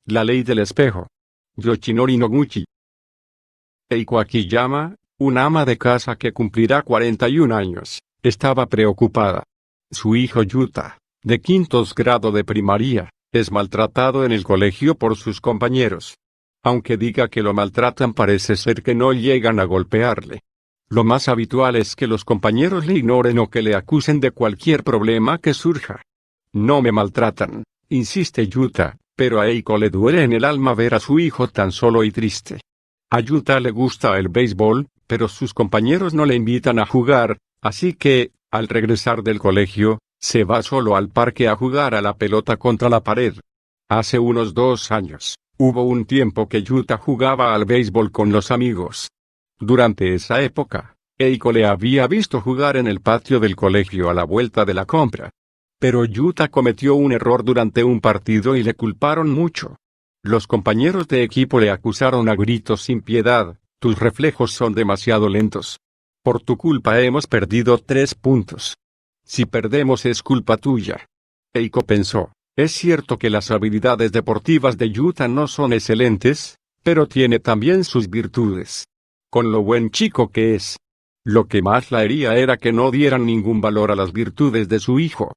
La ley del espejo. Yoshinori Noguchi. Eiko Akiyama, una ama de casa que cumplirá 41 años, estaba preocupada. Su hijo Yuta, de quinto grado de primaria, es maltratado en el colegio por sus compañeros. Aunque diga que lo maltratan, parece ser que no llegan a golpearle. Lo más habitual es que los compañeros le ignoren o que le acusen de cualquier problema que surja. No me maltratan, insiste Yuta, pero a Eiko le duele en el alma ver a su hijo tan solo y triste. A Yuta le gusta el béisbol, pero sus compañeros no le invitan a jugar, así que, al regresar del colegio, se va solo al parque a jugar a la pelota contra la pared. Hace unos 2 años, hubo un tiempo que Yuta jugaba al béisbol con los amigos. Durante esa época, Eiko le había visto jugar en el patio del colegio a la vuelta de la compra. Pero Yuta cometió un error durante un partido y le culparon mucho. Los compañeros de equipo le acusaron a gritos sin piedad: tus reflejos son demasiado lentos. Por tu culpa hemos perdido 3 puntos. Si perdemos es culpa tuya. Eiko pensó, es cierto que las habilidades deportivas de Yuta no son excelentes, pero tiene también sus virtudes. Con lo buen chico que es. Lo que más la hería era que no dieran ningún valor a las virtudes de su hijo.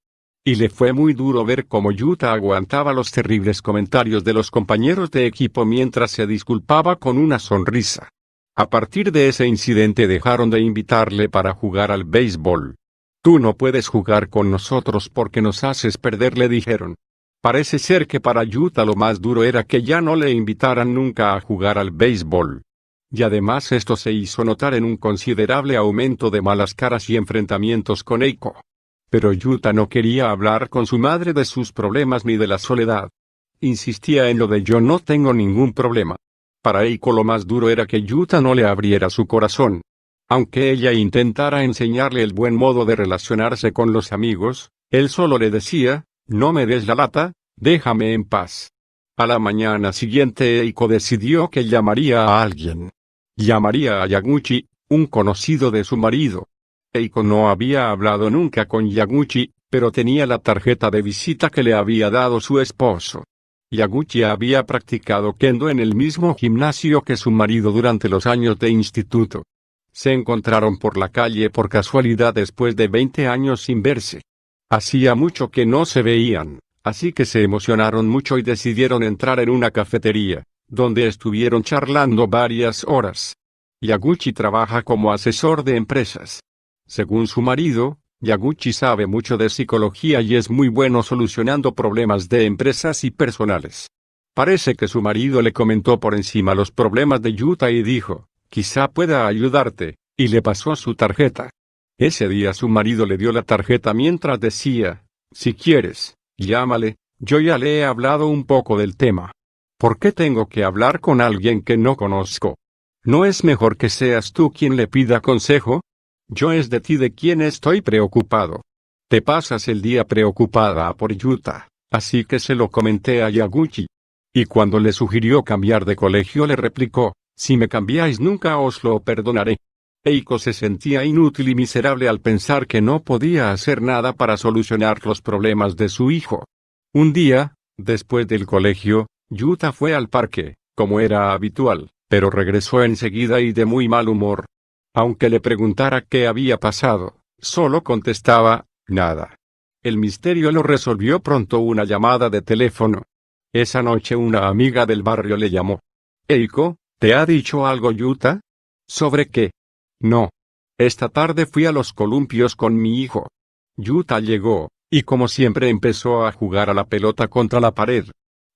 Y le fue muy duro ver cómo Yuta aguantaba los terribles comentarios de los compañeros de equipo mientras se disculpaba con una sonrisa. A partir de ese incidente dejaron de invitarle para jugar al béisbol. Tú no puedes jugar con nosotros porque nos haces perder, le dijeron. Parece ser que para Yuta lo más duro era que ya no le invitaran nunca a jugar al béisbol. Y además esto se hizo notar en un considerable aumento de malas caras y enfrentamientos con Eiko. Pero Yuta no quería hablar con su madre de sus problemas ni de la soledad. Insistía en lo de yo no tengo ningún problema. Para Eiko lo más duro era que Yuta no le abriera su corazón. Aunque ella intentara enseñarle el buen modo de relacionarse con los amigos, él solo le decía, no me des la lata, déjame en paz. A la mañana siguiente Eiko decidió que llamaría a alguien. Llamaría a Yaguchi, un conocido de su marido. Eiko no había hablado nunca con Yaguchi, pero tenía la tarjeta de visita que le había dado su esposo. Yaguchi había practicado kendo en el mismo gimnasio que su marido durante los años de instituto. Se encontraron por la calle por casualidad después de 20 años sin verse. Hacía mucho que no se veían, así que se emocionaron mucho y decidieron entrar en una cafetería, donde estuvieron charlando varias horas. Yaguchi trabaja como asesor de empresas. Según su marido, Yaguchi sabe mucho de psicología y es muy bueno solucionando problemas de empresas y personales. Parece que su marido le comentó por encima los problemas de Yuta y dijo, quizá pueda ayudarte, y le pasó su tarjeta. Ese día su marido le dio la tarjeta mientras decía, si quieres, llámale, yo ya le he hablado un poco del tema. ¿Por qué tengo que hablar con alguien que no conozco? ¿No es mejor que seas tú quien le pida consejo? Yo es de ti de quien estoy preocupado. Te pasas el día preocupada por Yuta, así que se lo comenté a Yaguchi. Y cuando le sugirió cambiar de colegio le replicó, si me cambiáis nunca os lo perdonaré. Eiko se sentía inútil y miserable al pensar que no podía hacer nada para solucionar los problemas de su hijo. Un día, después del colegio, Yuta fue al parque, como era habitual, pero regresó enseguida y de muy mal humor. Aunque le preguntara qué había pasado, solo contestaba, nada. El misterio lo resolvió pronto una llamada de teléfono. Esa noche una amiga del barrio le llamó. Eiko, ¿te ha dicho algo Yuta? ¿Sobre qué? No. Esta tarde fui a los columpios con mi hijo. Yuta llegó, y como siempre empezó a jugar a la pelota contra la pared.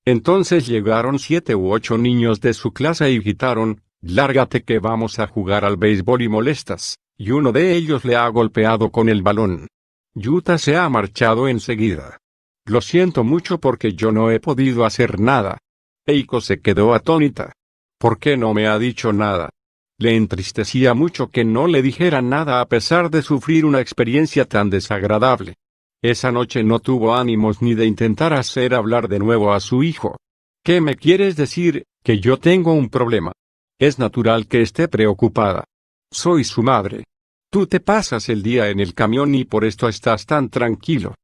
Entonces llegaron 7 u 8 niños de su clase y gritaron, lárgate que vamos a jugar al béisbol y molestas, y uno de ellos le ha golpeado con el balón. Yuta se ha marchado enseguida. Lo siento mucho porque yo no he podido hacer nada. Eiko se quedó atónita. ¿Por qué no me ha dicho nada? Le entristecía mucho que no le dijera nada a pesar de sufrir una experiencia tan desagradable. Esa noche no tuvo ánimos ni de intentar hacer hablar de nuevo a su hijo. ¿Qué me quieres decir? Que yo tengo un problema. Es natural que esté preocupada. Soy su madre. Tú te pasas el día en el camión y por esto estás tan tranquilo.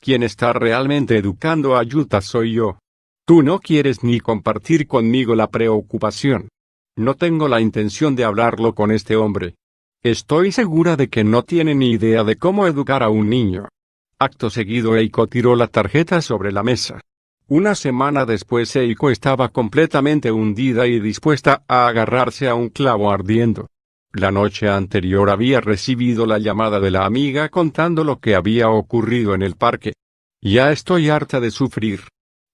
Quien está realmente educando a Yuta soy yo. Tú no quieres ni compartir conmigo la preocupación. No tengo la intención de hablarlo con este hombre. Estoy segura de que no tiene ni idea de cómo educar a un niño. Acto seguido Eiko tiró la tarjeta sobre la mesa. Una semana después Eiko estaba completamente hundida y dispuesta a agarrarse a un clavo ardiendo. La noche anterior había recibido la llamada de la amiga contando lo que había ocurrido en el parque. Ya estoy harta de sufrir.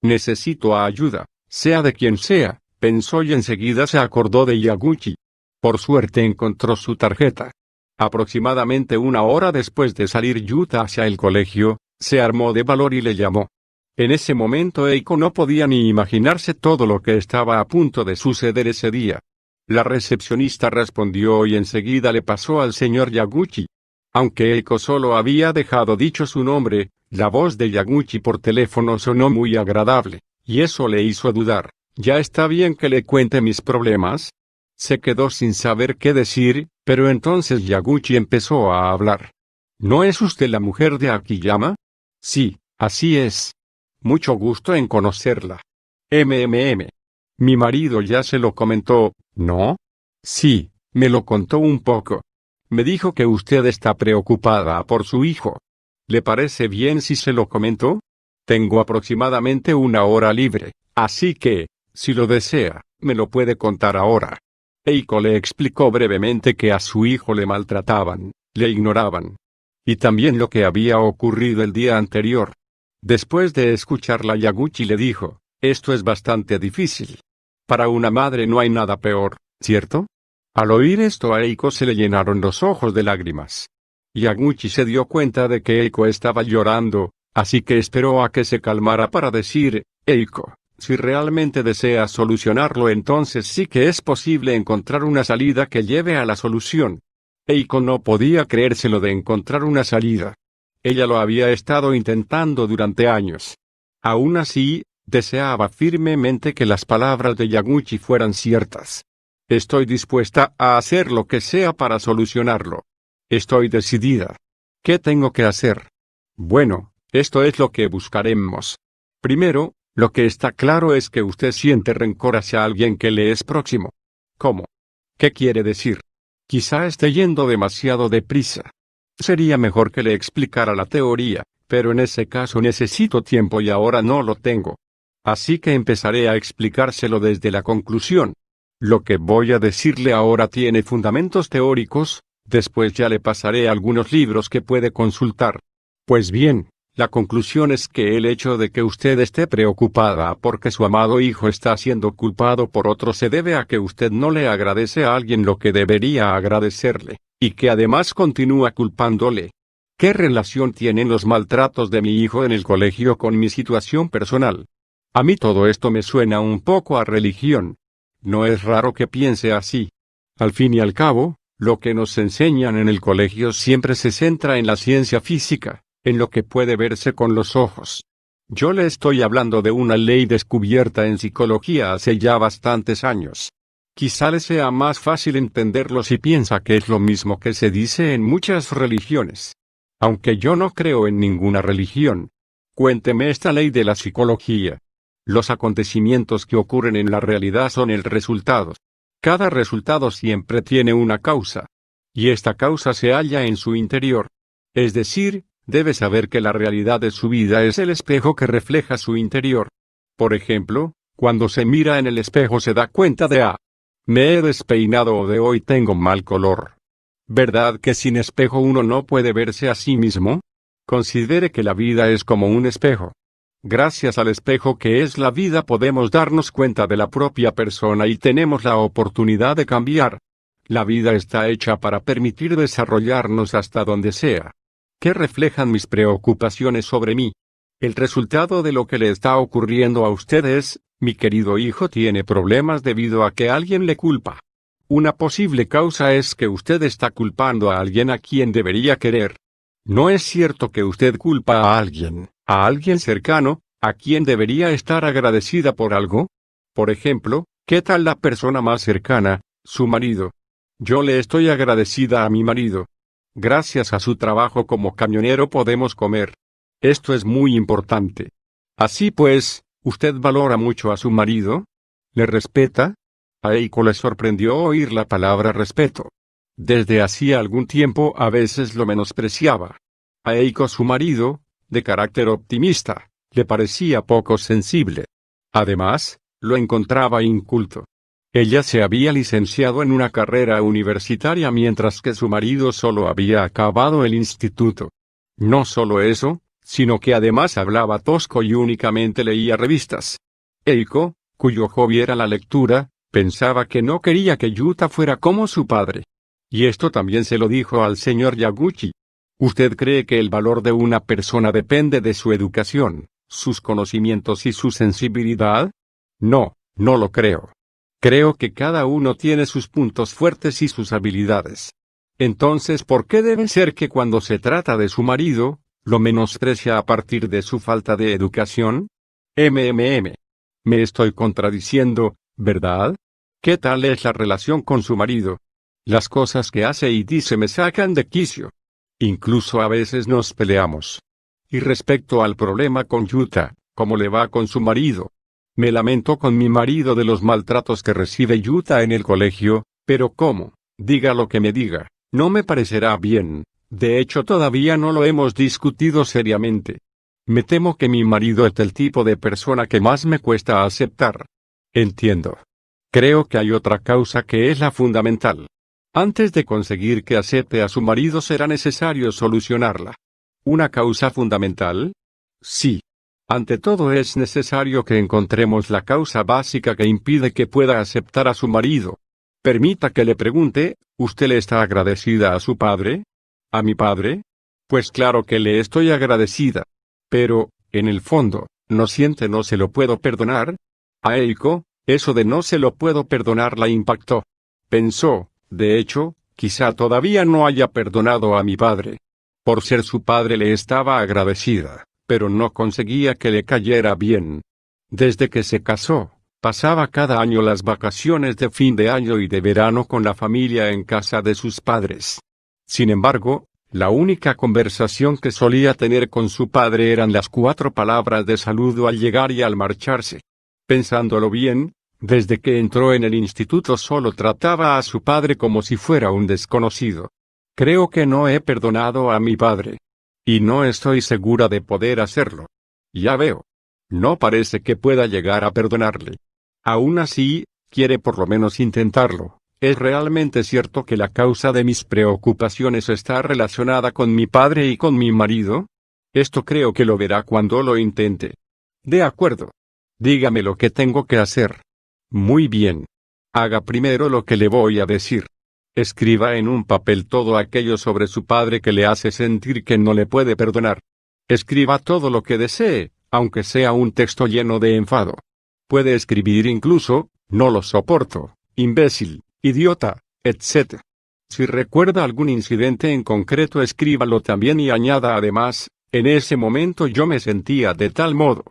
Necesito ayuda, sea de quien sea, pensó y enseguida se acordó de Yaguchi. Por suerte encontró su tarjeta. Aproximadamente una hora después de salir Yuta hacia el colegio, se armó de valor y le llamó. En ese momento Eiko no podía ni imaginarse todo lo que estaba a punto de suceder ese día. La recepcionista respondió y enseguida le pasó al señor Yaguchi. Aunque Eiko solo había dejado dicho su nombre, la voz de Yaguchi por teléfono sonó muy agradable, y eso le hizo dudar. ¿Ya está bien que le cuente mis problemas? Se quedó sin saber qué decir, pero entonces Yaguchi empezó a hablar. ¿No es usted la mujer de Akiyama? Sí, así es. Mucho gusto en conocerla. Mi marido ya se lo comentó, ¿no? Sí, me lo contó un poco. Me dijo que usted está preocupada por su hijo. ¿Le parece bien si se lo comento? Tengo aproximadamente una hora libre, así que, si lo desea, me lo puede contar ahora. Eiko le explicó brevemente que a su hijo le maltrataban, le ignoraban. Y también lo que había ocurrido el día anterior. Después de escucharla Yaguchi le dijo, esto es bastante difícil. Para una madre no hay nada peor, ¿cierto? Al oír esto a Eiko se le llenaron los ojos de lágrimas. Yaguchi se dio cuenta de que Eiko estaba llorando, así que esperó a que se calmara para decir, Eiko, si realmente deseas solucionarlo entonces sí que es posible encontrar una salida que lleve a la solución. Eiko no podía creérselo de encontrar una salida. Ella lo había estado intentando durante años. Aún así, deseaba firmemente que las palabras de Yaguchi fueran ciertas. Estoy dispuesta a hacer lo que sea para solucionarlo. Estoy decidida. ¿Qué tengo que hacer? Bueno, esto es lo que buscaremos. Primero, lo que está claro es que usted siente rencor hacia alguien que le es próximo. ¿Cómo? ¿Qué quiere decir? Quizá esté yendo demasiado deprisa. Sería mejor que le explicara la teoría, pero en ese caso necesito tiempo y ahora no lo tengo. Así que empezaré a explicárselo desde la conclusión. Lo que voy a decirle ahora tiene fundamentos teóricos, después ya le pasaré algunos libros que puede consultar. Pues bien, la conclusión es que el hecho de que usted esté preocupada porque su amado hijo está siendo culpado por otro se debe a que usted no le agradece a alguien lo que debería agradecerle, y que además continúa culpándole. ¿Qué relación tienen los maltratos de mi hijo en el colegio con mi situación personal? A mí todo esto me suena un poco a religión. No es raro que piense así. Al fin y al cabo, lo que nos enseñan en el colegio siempre se centra en la ciencia física, en lo que puede verse con los ojos. Yo le estoy hablando de una ley descubierta en psicología hace ya bastantes años. Quizá le sea más fácil entenderlo si piensa que es lo mismo que se dice en muchas religiones. Aunque yo no creo en ninguna religión. Cuénteme esta ley de la psicología. Los acontecimientos que ocurren en la realidad son el resultado. Cada resultado siempre tiene una causa. Y esta causa se halla en su interior. Es decir, debe saber que la realidad de su vida es el espejo que refleja su interior. Por ejemplo, cuando se mira en el espejo se da cuenta de me he despeinado o de hoy tengo mal color. ¿Verdad que sin espejo uno no puede verse a sí mismo? Considere que la vida es como un espejo. Gracias al espejo que es la vida podemos darnos cuenta de la propia persona y tenemos la oportunidad de cambiar. La vida está hecha para permitir desarrollarnos hasta donde sea. ¿Qué reflejan mis preocupaciones sobre mí? El resultado de lo que le está ocurriendo a usted es, mi querido hijo tiene problemas debido a que alguien le culpa. Una posible causa es que usted está culpando a alguien a quien debería querer. ¿No es cierto que usted culpa a alguien cercano, a quien debería estar agradecida por algo? Por ejemplo, ¿qué tal la persona más cercana, su marido? Yo le estoy agradecida a mi marido. Gracias a su trabajo como camionero podemos comer. Esto es muy importante. Así pues, ¿Usted valora mucho a su marido? ¿Le respeta? A Eiko le sorprendió oír la palabra respeto. Desde hacía algún tiempo a veces lo menospreciaba. A Eiko su marido, de carácter optimista, le parecía poco sensible. Además, lo encontraba inculto. Ella se había licenciado en una carrera universitaria mientras que su marido solo había acabado el instituto. No solo eso, sino que además hablaba tosco y únicamente leía revistas. Eiko, cuyo hobby era la lectura, pensaba que no quería que Yuta fuera como su padre. Y esto también se lo dijo al señor Yaguchi. ¿Usted cree que el valor de una persona depende de su educación, sus conocimientos y su sensibilidad? No, no lo creo. Creo que cada uno tiene sus puntos fuertes y sus habilidades. Entonces, ¿por qué debe ser que cuando se trata de su marido, lo menosprecia a partir de su falta de educación? Me estoy contradiciendo, ¿verdad? ¿Qué tal es la relación con su marido? Las cosas que hace y dice me sacan de quicio. Incluso a veces nos peleamos. Y respecto al problema con Yuta, ¿cómo le va con su marido? Me lamento con mi marido de los maltratos que recibe Yuta en el colegio, pero ¿cómo? Diga lo que me diga, no me parecerá bien. De hecho, todavía no lo hemos discutido seriamente. Me temo que mi marido es el tipo de persona que más me cuesta aceptar. Entiendo. Creo que hay otra causa que es la fundamental. Antes de conseguir que acepte a su marido será necesario solucionarla. ¿Una causa fundamental? Sí. Ante todo es necesario que encontremos la causa básica que impide que pueda aceptar a su marido. Permita que le pregunte, ¿usted le está agradecida a su padre? ¿A mi padre? Pues claro que le estoy agradecida. Pero, en el fondo, ¿no siente no se lo puedo perdonar? A Eiko, eso de no se lo puedo perdonar la impactó. Pensó, de hecho, quizá todavía no haya perdonado a mi padre. Por ser su padre le estaba agradecida, pero no conseguía que le cayera bien. Desde que se casó, pasaba cada año las vacaciones de fin de año y de verano con la familia en casa de sus padres. Sin embargo, la única conversación que solía tener con su padre eran las 4 palabras de saludo al llegar y al marcharse. Pensándolo bien, desde que entró en el instituto solo trataba a su padre como si fuera un desconocido. Creo que no he perdonado a mi padre. Y no estoy segura de poder hacerlo. Ya veo. No parece que pueda llegar a perdonarle. Aún así, quiere por lo menos intentarlo. ¿Es realmente cierto que la causa de mis preocupaciones está relacionada con mi padre y con mi marido? Esto creo que lo verá cuando lo intente. De acuerdo. Dígame lo que tengo que hacer. Muy bien. Haga primero lo que le voy a decir. Escriba en un papel todo aquello sobre su padre que le hace sentir que no le puede perdonar. Escriba todo lo que desee, aunque sea un texto lleno de enfado. Puede escribir incluso, no lo soporto, imbécil, idiota, etc. Si recuerda algún incidente en concreto, escríbalo también y añada además, en ese momento yo me sentía de tal modo.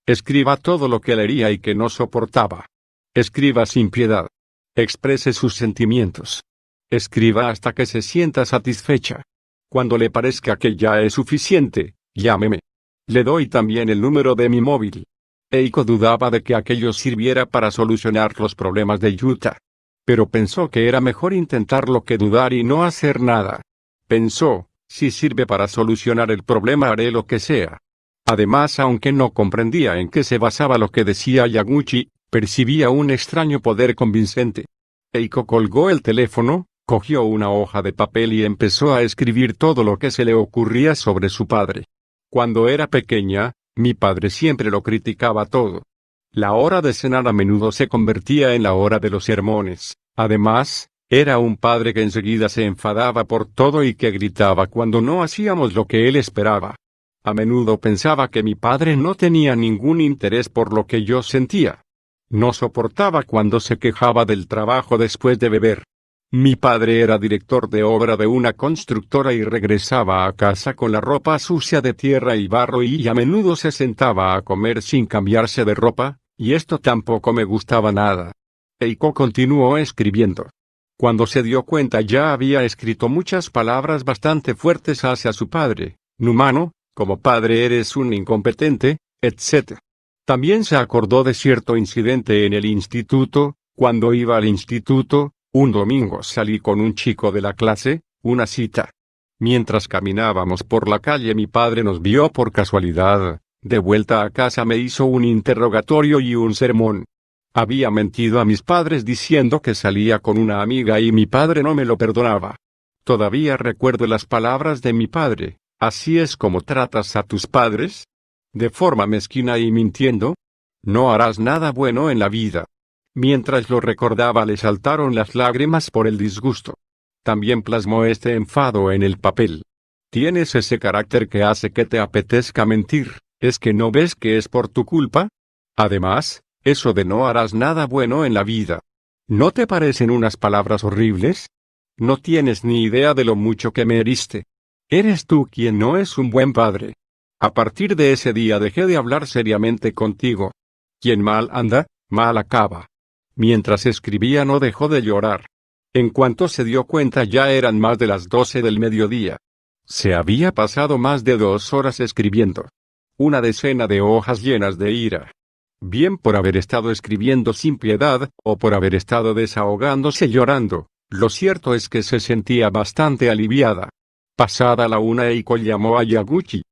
Escriba todo lo que le hería y que no soportaba. Escriba sin piedad. Exprese sus sentimientos. Escriba hasta que se sienta satisfecha. Cuando le parezca que ya es suficiente, llámeme. Le doy también el número de mi móvil. Eiko dudaba de que aquello sirviera para solucionar los problemas de Yuta. Pero pensó que era mejor intentarlo que dudar y no hacer nada. Pensó, si sirve para solucionar el problema haré lo que sea. Además, aunque no comprendía en qué se basaba lo que decía Yaguchi, percibía un extraño poder convincente. Eiko colgó el teléfono, cogió una hoja de papel y empezó a escribir todo lo que se le ocurría sobre su padre. Cuando era pequeña, mi padre siempre lo criticaba todo. La hora de cenar a menudo se convertía en la hora de los sermones. Además, era un padre que enseguida se enfadaba por todo y que gritaba cuando no hacíamos lo que él esperaba. A menudo pensaba que mi padre no tenía ningún interés por lo que yo sentía. No soportaba cuando se quejaba del trabajo después de beber. Mi padre era director de obra de una constructora y regresaba a casa con la ropa sucia de tierra y barro y a menudo se sentaba a comer sin cambiarse de ropa, y esto tampoco me gustaba nada. Eiko continuó escribiendo. Cuando se dio cuenta ya había escrito muchas palabras bastante fuertes hacia su padre. Numano, como padre eres un incompetente, etc. También se acordó de cierto incidente en el instituto. Cuando iba al instituto, un domingo salí con un chico de la clase, una cita. Mientras caminábamos por la calle mi padre nos vio por casualidad. De vuelta a casa me hizo un interrogatorio y un sermón. Había mentido a mis padres diciendo que salía con una amiga y mi padre no me lo perdonaba. Todavía recuerdo las palabras de mi padre: ¿así es como tratas a tus padres? ¿De forma mezquina y mintiendo? No harás nada bueno en la vida. Mientras lo recordaba le saltaron las lágrimas por el disgusto. También plasmó este enfado en el papel. ¿Tienes ese carácter que hace que te apetezca mentir? ¿Es que no ves que es por tu culpa? Además, eso de no harás nada bueno en la vida, ¿no te parecen unas palabras horribles? No tienes ni idea de lo mucho que me heriste. Eres tú quien no es un buen padre. A partir de ese día dejé de hablar seriamente contigo. Quien mal anda, mal acaba. Mientras escribía no dejó de llorar. En cuanto se dio cuenta ya eran más de las 12 del mediodía. Se había pasado más de 2 horas escribiendo. Una decena de hojas llenas de ira. Bien por haber estado escribiendo sin piedad, o por haber estado desahogándose llorando. Lo cierto es que se sentía bastante aliviada. Pasada la 1 Eiko llamó a Yaguchi.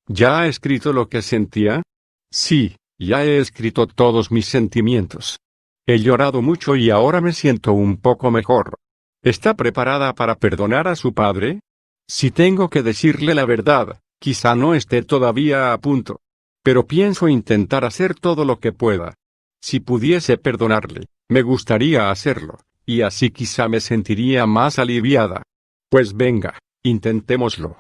¿Ya ha escrito lo que sentía? Sí, ya he escrito todos mis sentimientos. He llorado mucho y ahora me siento un poco mejor. ¿Está preparada para perdonar a su padre? Si tengo que decirle la verdad, quizá no esté todavía a punto. Pero pienso intentar hacer todo lo que pueda. Si pudiese perdonarle, me gustaría hacerlo, y así quizá me sentiría más aliviada. Pues venga, intentémoslo.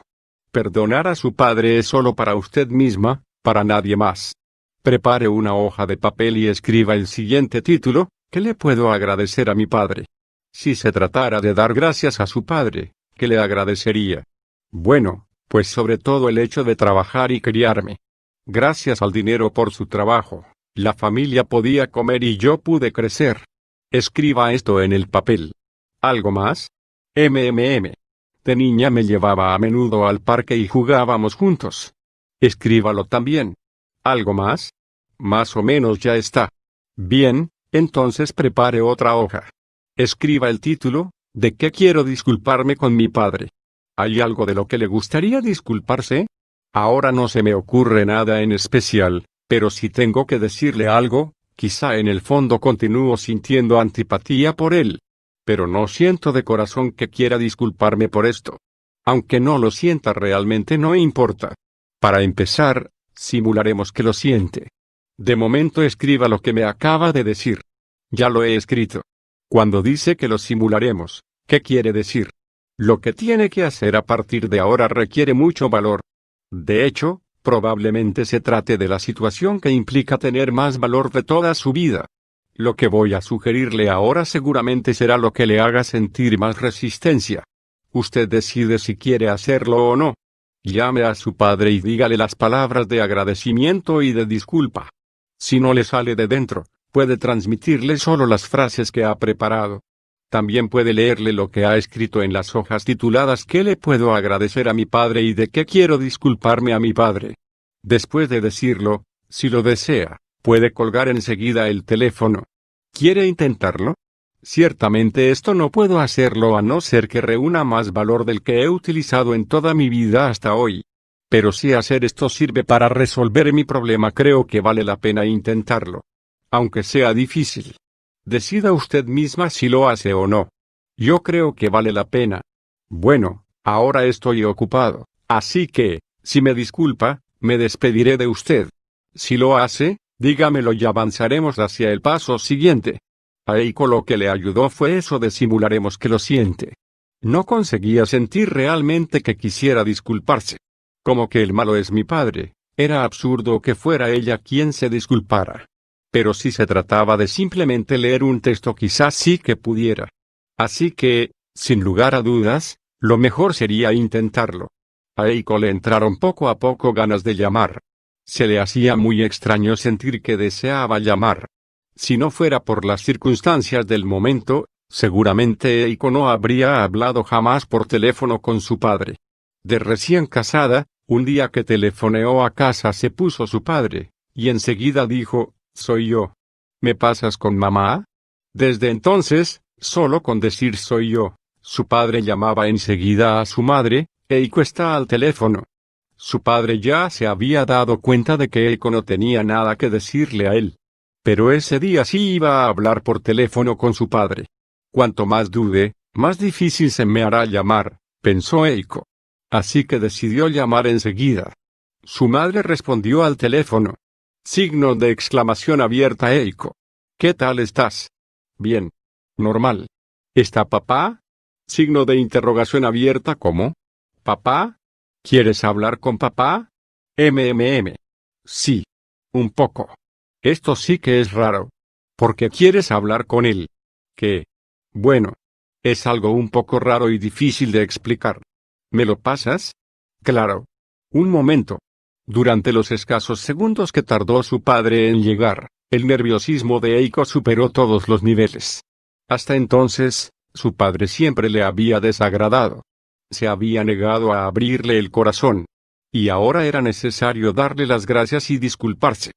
Perdonar a su padre es solo para usted misma, para nadie más. Prepare una hoja de papel y escriba el siguiente título: ¿qué le puedo agradecer a mi padre? Si se tratara de dar gracias a su padre, ¿qué le agradecería? Bueno, pues sobre todo el hecho de trabajar y criarme. Gracias al dinero por su trabajo, la familia podía comer y yo pude crecer. Escriba esto en el papel. ¿Algo más? De niña me llevaba a menudo al parque y jugábamos juntos. Escríbalo también. ¿Algo más? Más o menos ya está. Bien, entonces prepare otra hoja. Escriba el título: ¿de qué quiero disculparme con mi padre? ¿Hay algo de lo que le gustaría disculparse? Ahora no se me ocurre nada en especial, pero si tengo que decirle algo, quizá en el fondo continúo sintiendo antipatía por él. Pero no siento de corazón que quiera disculparme por esto. Aunque no lo sienta realmente no importa. Para empezar, simularemos que lo siente. De momento escriba lo que me acaba de decir. Ya lo he escrito. Cuando dice que lo simularemos, ¿qué quiere decir? Lo que tiene que hacer a partir de ahora requiere mucho valor. De hecho, probablemente se trate de la situación que implica tener más valor de toda su vida. Lo que voy a sugerirle ahora seguramente será lo que le haga sentir más resistencia. Usted decide si quiere hacerlo o no. Llame a su padre y dígale las palabras de agradecimiento y de disculpa. Si no le sale de dentro, puede transmitirle solo las frases que ha preparado. También puede leerle lo que ha escrito en las hojas tituladas ¿qué le puedo agradecer a mi padre y de qué quiero disculparme a mi padre? Después de decirlo, si lo desea, puede colgar enseguida el teléfono. ¿Quiere intentarlo? Ciertamente esto no puedo hacerlo a no ser que reúna más valor del que he utilizado en toda mi vida hasta hoy. Pero si hacer esto sirve para resolver mi problema, creo que vale la pena intentarlo. Aunque sea difícil. Decida usted misma si lo hace o no. Yo creo que vale la pena. Bueno, ahora estoy ocupado, así que, si me disculpa, me despediré de usted. Si lo hace, dígamelo y avanzaremos hacia el paso siguiente. A Eiko lo que le ayudó fue eso de simularemos que lo siente. No conseguía sentir realmente que quisiera disculparse. Como que el malo es mi padre, era absurdo que fuera ella quien se disculpara. Pero si se trataba de simplemente leer un texto quizás sí que pudiera. Así que, sin lugar a dudas, lo mejor sería intentarlo. A Eiko le entraron poco a poco ganas de llamar. Se le hacía muy extraño sentir que deseaba llamar. Si no fuera por las circunstancias del momento, seguramente Eiko no habría hablado jamás por teléfono con su padre. De recién casada, un día que telefoneó a casa se puso su padre, y enseguida dijo, soy yo. ¿Me pasas con mamá? Desde entonces, solo con decir soy yo, su padre llamaba enseguida a su madre, Eiko está al teléfono. Su padre ya se había dado cuenta de que Eiko no tenía nada que decirle a él. Pero ese día sí iba a hablar por teléfono con su padre. Cuanto más dude, más difícil se me hará llamar, pensó Eiko. Así que decidió llamar enseguida. Su madre respondió al teléfono. Signo de exclamación abierta Eiko. ¿Qué tal estás? Bien. Normal. ¿Está papá? Signo de interrogación abierta ¿cómo? ¿Papá? ¿Quieres hablar con papá? Sí. Un poco. Esto sí que es raro. ¿Por qué quieres hablar con él? ¿Qué? Bueno. Es algo un poco raro y difícil de explicar. ¿Me lo pasas? Claro. Un momento. Durante los escasos segundos que tardó su padre en llegar, el nerviosismo de Eiko superó todos los niveles. Hasta entonces, su padre siempre le había desagradado. Se había negado a abrirle el corazón. Y ahora era necesario darle las gracias y disculparse.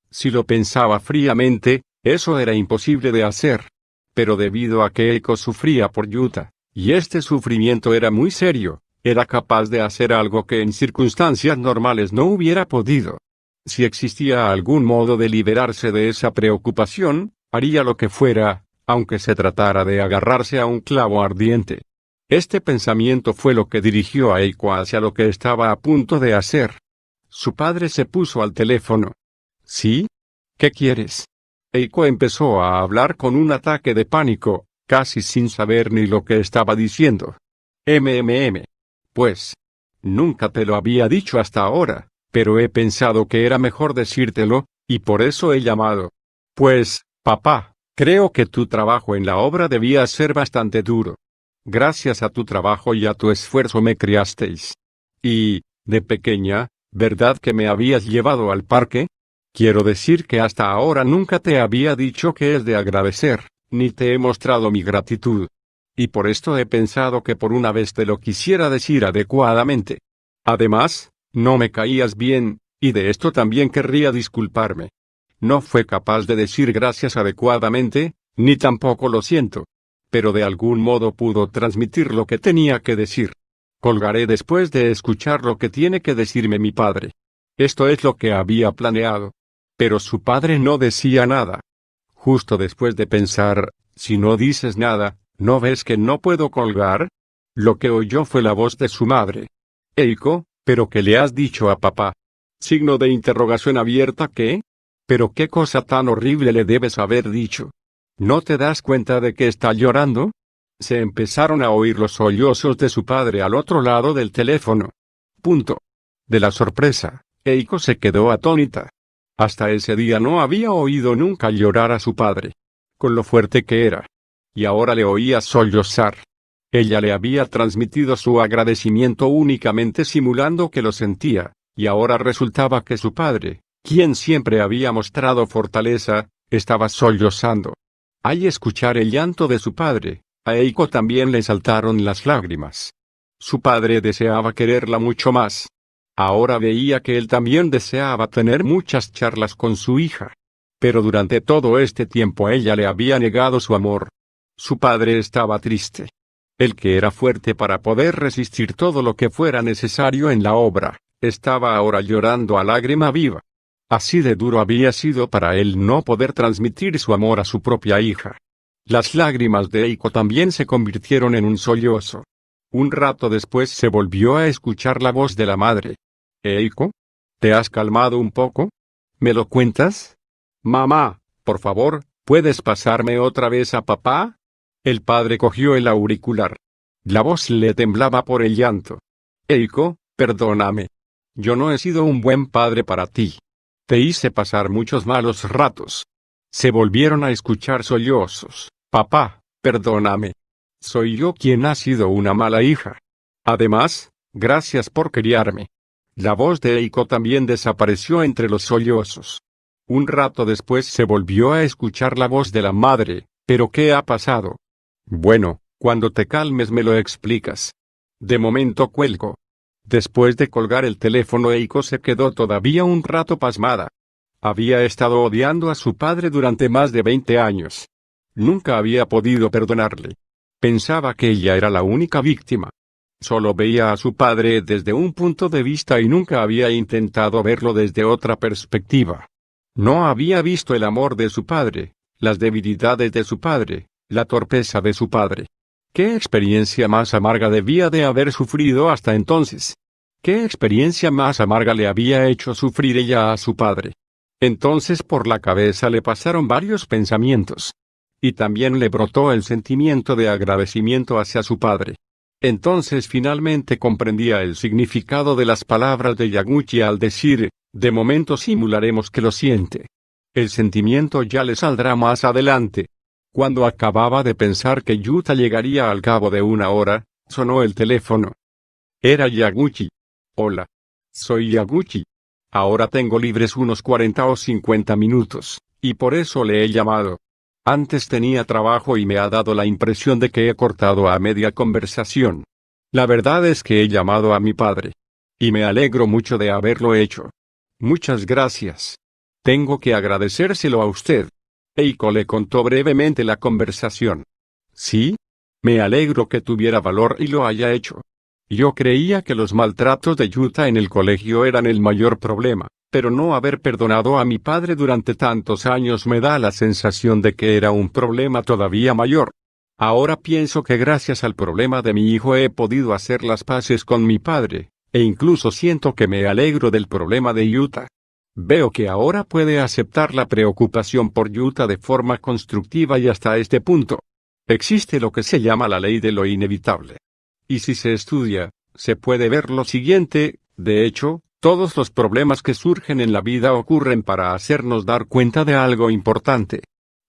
Si lo pensaba fríamente, eso era imposible de hacer. Pero debido a que Eiko sufría por Yuta, y este sufrimiento era muy serio, era capaz de hacer algo que en circunstancias normales no hubiera podido. Si existía algún modo de liberarse de esa preocupación, haría lo que fuera, aunque se tratara de agarrarse a un clavo ardiente. Este pensamiento fue lo que dirigió a Eiko hacia lo que estaba a punto de hacer. Su padre se puso al teléfono. ¿Sí? ¿Qué quieres? Eiko empezó a hablar con un ataque de pánico, casi sin saber ni lo que estaba diciendo. Pues, nunca te lo había dicho hasta ahora, pero he pensado que era mejor decírtelo, y por eso he llamado. Pues, papá, creo que tu trabajo en la obra debía ser bastante duro. Gracias a tu trabajo y a tu esfuerzo me criasteis. Y, de pequeña, ¿verdad que me habías llevado al parque? Quiero decir que hasta ahora nunca te había dicho que es de agradecer, ni te he mostrado mi gratitud. Y por esto he pensado que por una vez te lo quisiera decir adecuadamente. Además, no me caías bien, y de esto también querría disculparme. No fue capaz de decir gracias adecuadamente, ni tampoco lo siento. Pero de algún modo pudo transmitir lo que tenía que decir. Colgaré después de escuchar lo que tiene que decirme mi padre. Esto es lo que había planeado. Pero su padre no decía nada. Justo después de pensar, si no dices nada, ¿no ves que no puedo colgar? Lo que oyó fue la voz de su madre. Eiko, ¿pero qué le has dicho a papá? Signo de interrogación abierta ¿qué? ¿Pero qué cosa tan horrible le debes haber dicho? ¿No te das cuenta de que está llorando? Se empezaron a oír los sollozos de su padre al otro lado del teléfono. De la sorpresa, Eiko se quedó atónita. Hasta ese día no había oído nunca llorar a su padre. Con lo fuerte que era. Y ahora le oía sollozar. Ella le había transmitido su agradecimiento únicamente simulando que lo sentía, y ahora resultaba que su padre, quien siempre había mostrado fortaleza, estaba sollozando. Al escuchar el llanto de su padre, a Eiko también le saltaron las lágrimas. Su padre deseaba quererla mucho más. Ahora veía que él también deseaba tener muchas charlas con su hija. Pero durante todo este tiempo ella le había negado su amor. Su padre estaba triste. El que era fuerte para poder resistir todo lo que fuera necesario en la obra, estaba ahora llorando a lágrima viva. Así de duro había sido para él no poder transmitir su amor a su propia hija. Las lágrimas de Eiko también se convirtieron en un sollozo. Un rato después se volvió a escuchar la voz de la madre. Eiko, ¿te has calmado un poco? ¿Me lo cuentas? Mamá, por favor, ¿puedes pasarme otra vez a papá? El padre cogió el auricular. La voz le temblaba por el llanto. Eiko, perdóname. Yo no he sido un buen padre para ti. Te hice pasar muchos malos ratos. Se volvieron a escuchar sollozos. Papá, perdóname. Soy yo quien ha sido una mala hija. Además, gracias por criarme. La voz de Eiko también desapareció entre los sollozos. Un rato después se volvió a escuchar la voz de la madre. ¿Pero qué ha pasado? Bueno, cuando te calmes me lo explicas. De momento cuelgo. Después de colgar el teléfono Eiko se quedó todavía un rato pasmada. Había estado odiando a su padre durante más de 20 años. Nunca había podido perdonarle. Pensaba que ella era la única víctima. Solo veía a su padre desde un punto de vista y nunca había intentado verlo desde otra perspectiva. No había visto el amor de su padre, las debilidades de su padre, la torpeza de su padre. ¿Qué experiencia más amarga debía de haber sufrido hasta entonces? ¿Qué experiencia más amarga le había hecho sufrir ella a su padre? Entonces por la cabeza le pasaron varios pensamientos. Y también le brotó el sentimiento de agradecimiento hacia su padre. Entonces finalmente comprendía el significado de las palabras de Yaguchi al decir, de momento simularemos que lo siente. El sentimiento ya le saldrá más adelante. Cuando acababa de pensar que Yuta llegaría al cabo de una hora, sonó el teléfono. Era Yaguchi. Hola. Soy Yaguchi. Ahora tengo libres unos 40 o 50 minutos, y por eso le he llamado. Antes tenía trabajo y me ha dado la impresión de que he cortado a media conversación. La verdad es que he llamado a mi padre. Y me alegro mucho de haberlo hecho. Muchas gracias. Tengo que agradecérselo a usted. Eiko le contó brevemente la conversación. ¿Sí? Me alegro que tuviera valor y lo haya hecho. Yo creía que los maltratos de Yuta en el colegio eran el mayor problema, pero no haber perdonado a mi padre durante tantos años me da la sensación de que era un problema todavía mayor. Ahora pienso que gracias al problema de mi hijo he podido hacer las paces con mi padre, e incluso siento que me alegro del problema de Yuta. Veo que ahora puede aceptar la preocupación por Yuta de forma constructiva y hasta este punto. Existe lo que se llama la ley de lo inevitable. Y si se estudia, se puede ver lo siguiente, de hecho, todos los problemas que surgen en la vida ocurren para hacernos dar cuenta de algo importante.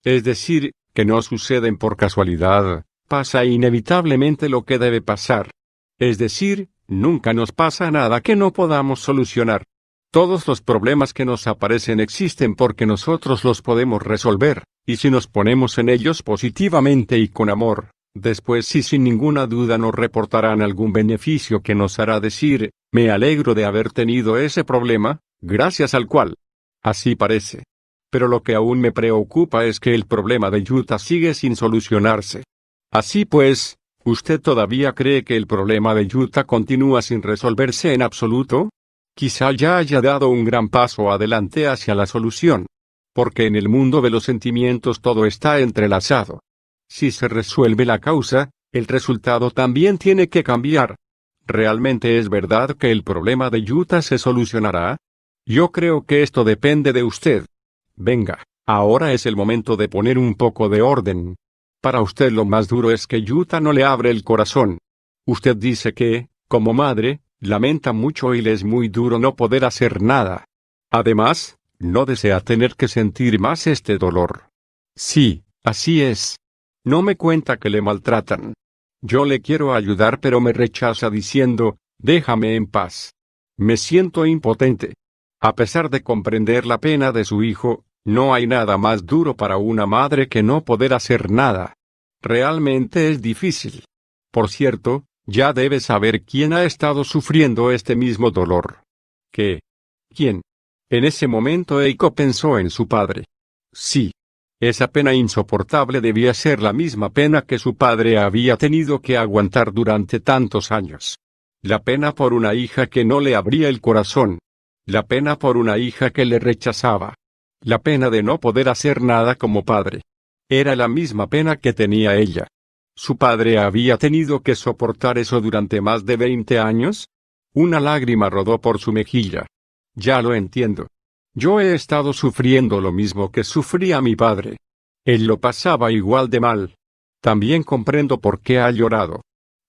Es decir, que no suceden por casualidad, pasa inevitablemente lo que debe pasar. Es decir, nunca nos pasa nada que no podamos solucionar. Todos los problemas que nos aparecen existen porque nosotros los podemos resolver, y si nos ponemos en ellos positivamente y con amor, después sí sin ninguna duda nos reportarán algún beneficio que nos hará decir, me alegro de haber tenido ese problema, gracias al cual. Así parece. Pero lo que aún me preocupa es que el problema de Yuta sigue sin solucionarse. Así pues, ¿usted todavía cree que el problema de Yuta continúa sin resolverse en absoluto? Quizá ya haya dado un gran paso adelante hacia la solución. Porque en el mundo de los sentimientos todo está entrelazado. Si se resuelve la causa, el resultado también tiene que cambiar. ¿Realmente es verdad que el problema de Yuta se solucionará? Yo creo que esto depende de usted. Venga, ahora es el momento de poner un poco de orden. Para usted lo más duro es que Yuta no le abre el corazón. Usted dice que, como madre, lamenta mucho y le es muy duro no poder hacer nada. Además, no desea tener que sentir más este dolor. Sí, así es. No me cuenta que le maltratan. Yo le quiero ayudar pero me rechaza diciendo, déjame en paz. Me siento impotente. A pesar de comprender la pena de su hijo, no hay nada más duro para una madre que no poder hacer nada. Realmente es difícil. Por cierto, ya debe saber quién ha estado sufriendo este mismo dolor. ¿Qué? ¿Quién? En ese momento Eiko pensó en su padre. Sí. Esa pena insoportable debía ser la misma pena que su padre había tenido que aguantar durante tantos años. La pena por una hija que no le abría el corazón. La pena por una hija que le rechazaba. La pena de no poder hacer nada como padre. Era la misma pena que tenía ella. ¿Su padre había tenido que soportar eso durante más de 20 años? Una lágrima rodó por su mejilla. Ya lo entiendo. Yo he estado sufriendo lo mismo que sufría mi padre. Él lo pasaba igual de mal. También comprendo por qué ha llorado.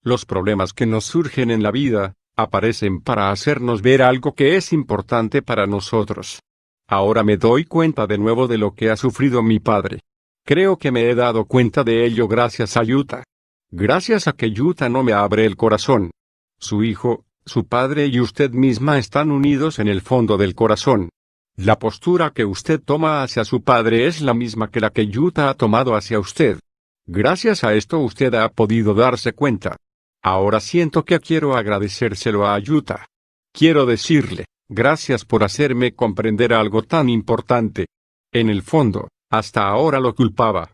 Los problemas que nos surgen en la vida, aparecen para hacernos ver algo que es importante para nosotros. Ahora me doy cuenta de nuevo de lo que ha sufrido mi padre. Creo que me he dado cuenta de ello gracias a Yuta. Gracias a que Yuta no me abre el corazón. Su hijo, su padre y usted misma están unidos en el fondo del corazón. La postura que usted toma hacia su padre es la misma que la que Yuta ha tomado hacia usted. Gracias a esto usted ha podido darse cuenta. Ahora siento que quiero agradecérselo a Yuta. Quiero decirle, Gracias por hacerme comprender algo tan importante. En el fondo, hasta ahora lo culpaba.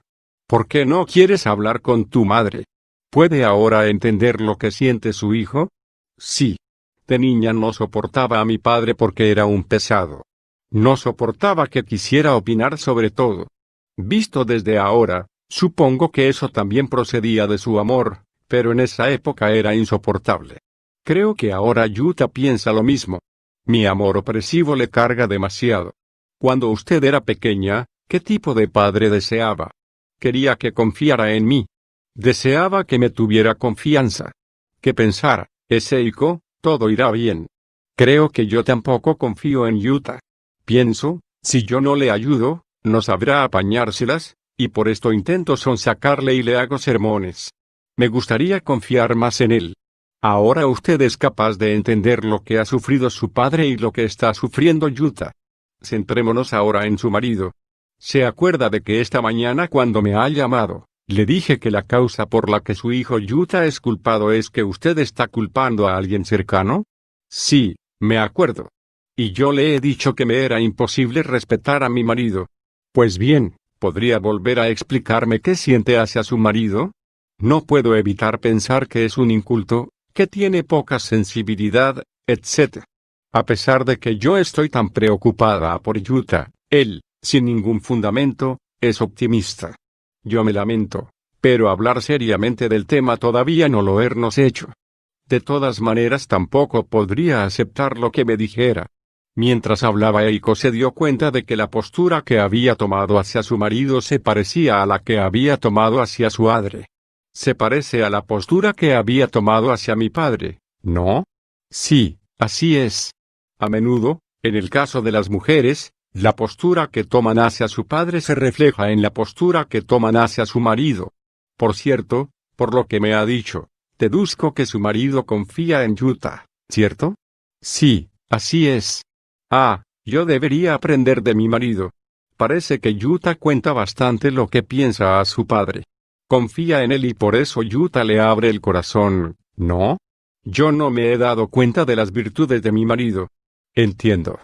¿Por qué no quieres hablar con tu madre? ¿Puede ahora entender lo que siente su hijo? Sí. De niña no soportaba a mi padre porque era un pesado. No soportaba que quisiera opinar sobre todo. Visto desde ahora, supongo que eso también procedía de su amor, pero en esa época era insoportable. Creo que ahora Yuta piensa lo mismo. Mi amor opresivo le carga demasiado. Cuando usted era pequeña, ¿qué tipo de padre deseaba? Quería que confiara en mí. Deseaba que me tuviera confianza. Que pensara, Eiko, todo irá bien. Creo que yo tampoco confío en Yuta. Pienso, si yo no le ayudo, no sabrá apañárselas, y por esto intento sonsacarle y le hago sermones. Me gustaría confiar más en él. Ahora usted es capaz de entender lo que ha sufrido su padre y lo que está sufriendo Yuta. Centrémonos ahora en su marido. ¿Se acuerda de que esta mañana cuando me ha llamado, le dije que la causa por la que su hijo Yuta es culpado es que usted está culpando a alguien cercano? Sí, me acuerdo. Y yo le he dicho que me era imposible respetar a mi marido. Pues bien, ¿podría volver a explicarme qué siente hacia su marido? No puedo evitar pensar que es un inculto, que tiene poca sensibilidad, etc. A pesar de que yo estoy tan preocupada por Yuta, él, sin ningún fundamento, es optimista. Yo me lamento, pero hablar seriamente del tema todavía no lo hemos hecho. De todas maneras tampoco podría aceptar lo que me dijera. Mientras hablaba Eiko se dio cuenta de que la postura que había tomado hacia su marido se parecía a la que había tomado hacia su padre. Se parece a la postura que había tomado hacia mi padre, ¿no? Sí, así es. A menudo, en el caso de las mujeres, la postura que toman hacia su padre se refleja en la postura que toman hacia su marido. Por cierto, por lo que me ha dicho, deduzco que su marido confía en Yuta, ¿cierto? Sí, así es. Ah, yo debería aprender de mi marido. Parece que Yuta cuenta bastante lo que piensa a su padre. Confía en él y por eso Yuta le abre el corazón, ¿no? Yo no me he dado cuenta de las virtudes de mi marido. Entiendo.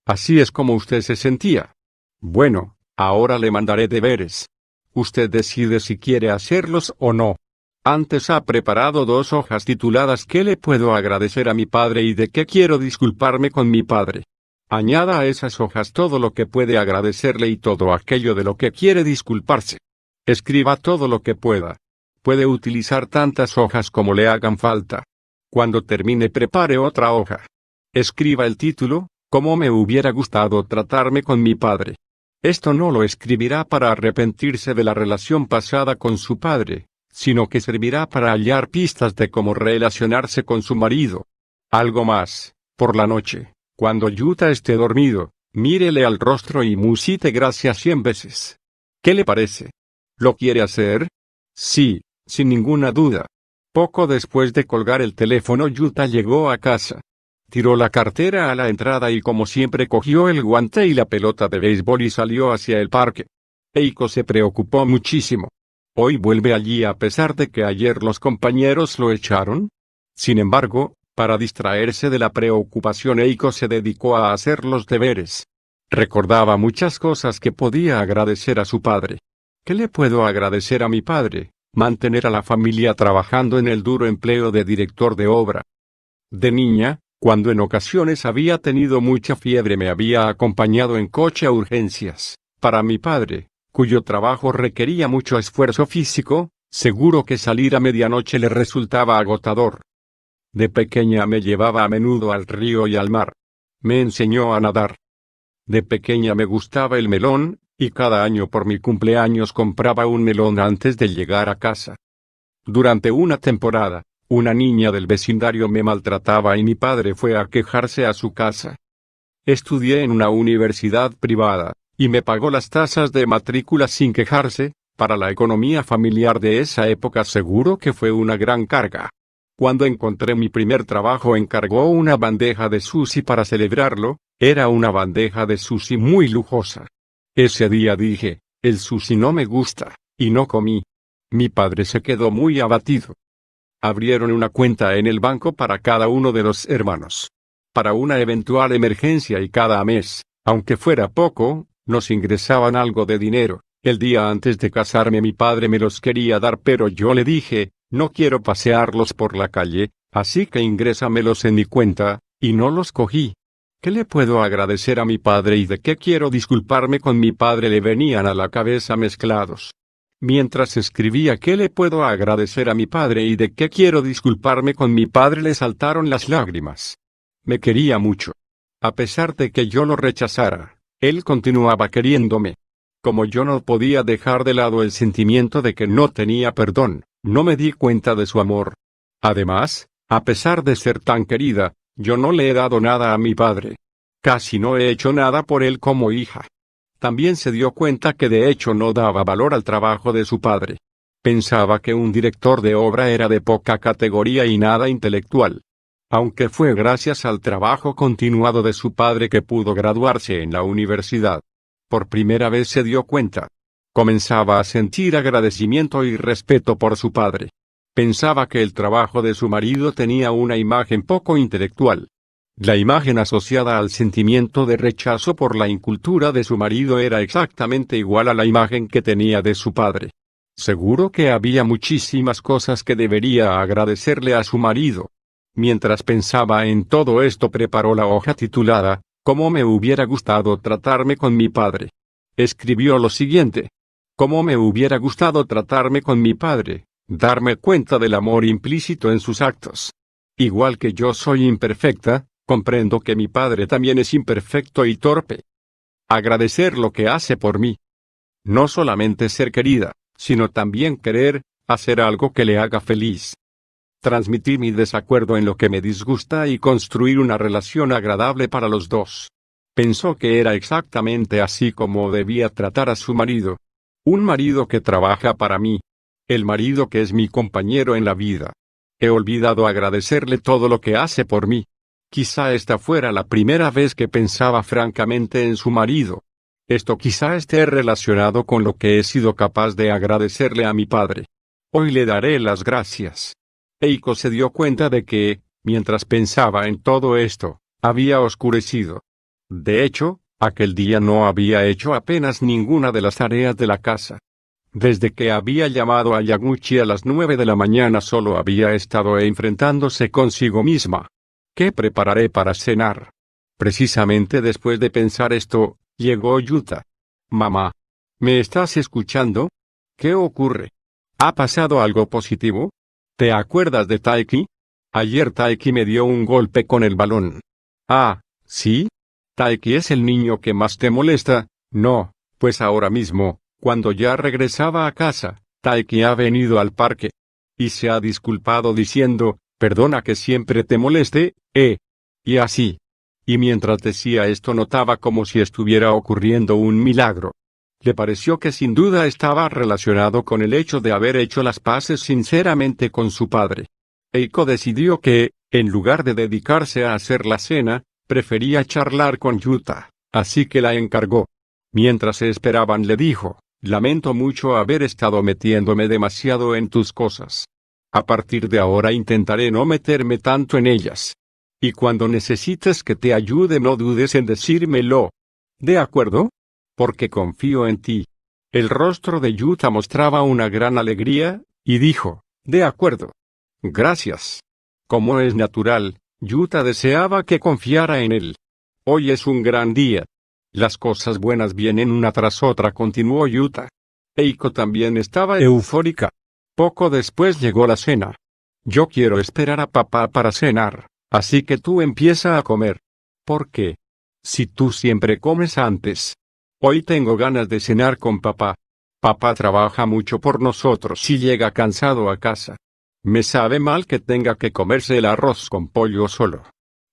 Así es como usted se sentía. Bueno, ahora le mandaré deberes. Usted decide si quiere hacerlos o no. Antes ha preparado 2 hojas tituladas ¿Qué le puedo agradecer a mi padre y de qué quiero disculparme con mi padre? Añada a esas hojas todo lo que puede agradecerle y todo aquello de lo que quiere disculparse. Escriba todo lo que pueda. Puede utilizar tantas hojas como le hagan falta. Cuando termine prepare otra hoja. Escriba el título, ¿Cómo me hubiera gustado tratarme con mi padre? Esto no lo escribirá para arrepentirse de la relación pasada con su padre, sino que servirá para hallar pistas de cómo relacionarse con su marido. Algo más, por la noche, cuando Yuta esté dormido, mírele al rostro y musite gracias 100 veces. ¿Qué le parece? ¿Lo quiere hacer? Sí, sin ninguna duda. Poco después de colgar el teléfono Yuta llegó a casa. Tiró la cartera a la entrada y como siempre cogió el guante y la pelota de béisbol y salió hacia el parque. Eiko se preocupó muchísimo. ¿Hoy vuelve allí a pesar de que ayer los compañeros lo echaron? Sin embargo, para distraerse de la preocupación Eiko se dedicó a hacer los deberes. Recordaba muchas cosas que podía agradecer a su padre. ¿Qué le puedo agradecer a mi padre? Mantener a la familia trabajando en el duro empleo de director de obra. De niña, cuando en ocasiones había tenido mucha fiebre me había acompañado en coche a urgencias. Para mi padre, cuyo trabajo requería mucho esfuerzo físico, seguro que salir a medianoche le resultaba agotador. De pequeña me llevaba a menudo al río y al mar. Me enseñó a nadar. De pequeña me gustaba el melón, y cada año por mi cumpleaños compraba un melón antes de llegar a casa. Durante una temporada, una niña del vecindario me maltrataba y mi padre fue a quejarse a su casa. Estudié en una universidad privada, y me pagó las tasas de matrícula sin quejarse. Para la economía familiar de esa época seguro que fue una gran carga. Cuando encontré mi primer trabajo encargó una bandeja de sushi para celebrarlo. Era una bandeja de sushi muy lujosa. Ese día dije, el sushi no me gusta, y no comí. Mi padre se quedó muy abatido. Abrieron una cuenta en el banco para cada uno de los hermanos. para una eventual emergencia y cada mes, aunque fuera poco, nos ingresaban algo de dinero. El día antes de casarme mi padre me los quería dar, pero yo le dije, no quiero pasearlos por la calle, así que ingrésamelos en mi cuenta, y no los cogí. ¿Qué le puedo agradecer a mi padre y de qué quiero disculparme con mi padre? Le venían a la cabeza mezclados. Mientras escribía ¿qué le puedo agradecer a mi padre y de qué quiero disculparme con mi padre? Le saltaron las lágrimas. Me quería mucho. A pesar de que yo lo rechazara, él continuaba queriéndome. Como yo no podía dejar de lado el sentimiento de que no tenía perdón, no me di cuenta de su amor. Además, a pesar de ser tan querida, yo no le he dado nada a mi padre. Casi no he hecho nada por él como hija. También se dio cuenta que de hecho no daba valor al trabajo de su padre. Pensaba que un director de obra era de poca categoría y nada intelectual. Aunque fue gracias al trabajo continuado de su padre que pudo graduarse en la universidad. Por primera vez se dio cuenta. Comenzaba a sentir agradecimiento y respeto por su padre. Pensaba que el trabajo de su marido tenía una imagen poco intelectual. La imagen asociada al sentimiento de rechazo por la incultura de su marido era exactamente igual a la imagen que tenía de su padre. Seguro que había muchísimas cosas que debería agradecerle a su marido. Mientras pensaba en todo esto preparó la hoja titulada, «Cómo me hubiera gustado tratarme con mi padre». Escribió lo siguiente. «Cómo me hubiera gustado tratarme con mi padre, darme cuenta del amor implícito en sus actos. Igual que yo soy imperfecta, comprendo que mi padre también es imperfecto y torpe. Agradecer lo que hace por mí. No solamente ser querida, sino también querer, hacer algo que le haga feliz. Transmitir mi desacuerdo en lo que me disgusta y construir una relación agradable para los dos». Pensó que era exactamente así como debía tratar a su marido. Un marido que trabaja para mí. El marido que es mi compañero en la vida. He olvidado agradecerle todo lo que hace por mí. Quizá esta fuera la primera vez que pensaba francamente en su marido. Esto quizá esté relacionado con lo que he sido capaz de agradecerle a mi padre. Hoy le daré las gracias. Eiko se dio cuenta de que, mientras pensaba en todo esto, había oscurecido. De hecho, aquel día no había hecho apenas ninguna de las tareas de la casa. Desde que había llamado a Yaguchi a las 9 de la mañana solo había estado enfrentándose consigo misma. ¿Qué prepararé para cenar? Precisamente después de pensar esto, llegó Yuta. Mamá. ¿Me estás escuchando? ¿Qué ocurre? ¿Ha pasado algo positivo? ¿Te acuerdas de Taiki? Ayer Taiki me dio un golpe con el balón. Ah, ¿sí? ¿Taiki es el niño que más te molesta? No, pues ahora mismo, cuando ya regresaba a casa, Taiki ha venido al parque. Y se ha disculpado diciendo, perdona que siempre te moleste, y así. Y mientras decía esto notaba como si estuviera ocurriendo un milagro. Le pareció que sin duda estaba relacionado con el hecho de haber hecho las paces sinceramente con su padre. Eiko decidió que, en lugar de dedicarse a hacer la cena, prefería charlar con Yuta, así que la encargó. Mientras se esperaban le dijo, lamento mucho haber estado metiéndome demasiado en tus cosas. A partir de ahora intentaré no meterme tanto en ellas. Y cuando necesites que te ayude no dudes en decírmelo. ¿De acuerdo? Porque confío en ti. El rostro de Yuta mostraba una gran alegría, y dijo, de acuerdo. Gracias. Como es natural, Yuta deseaba que confiara en él. Hoy es un gran día. Las cosas buenas vienen una tras otra, continuó Yuta. Eiko también estaba eufórica. Poco después llegó la cena. Yo quiero esperar a papá para cenar, así que tú empieza a comer. ¿Por qué? Si tú siempre comes antes. Hoy tengo ganas de cenar con papá. Papá trabaja mucho por nosotros y llega cansado a casa. Me sabe mal que tenga que comerse el arroz con pollo solo.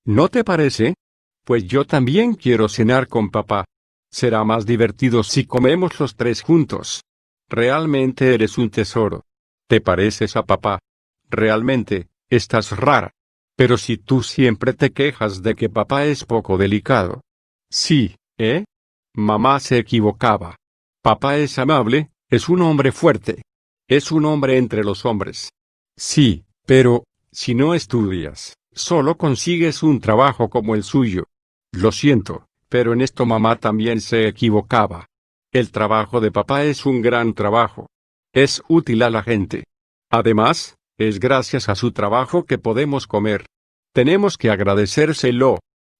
¿No te parece? Pues yo también quiero cenar con papá. Será más divertido si comemos los tres juntos. Realmente eres un tesoro. ¿Te pareces a papá? Realmente, estás rara. Pero si tú siempre te quejas de que papá es poco delicado. Sí, ¿eh? Mamá se equivocaba. Papá es amable, es un hombre fuerte. Es un hombre entre los hombres. Sí, pero, si no estudias, Solo consigues un trabajo como el suyo. Lo siento, pero en esto mamá también se equivocaba. El trabajo de papá es un gran trabajo. Es útil a la gente. Además, es gracias a su trabajo que podemos comer. Tenemos que agradecérselo.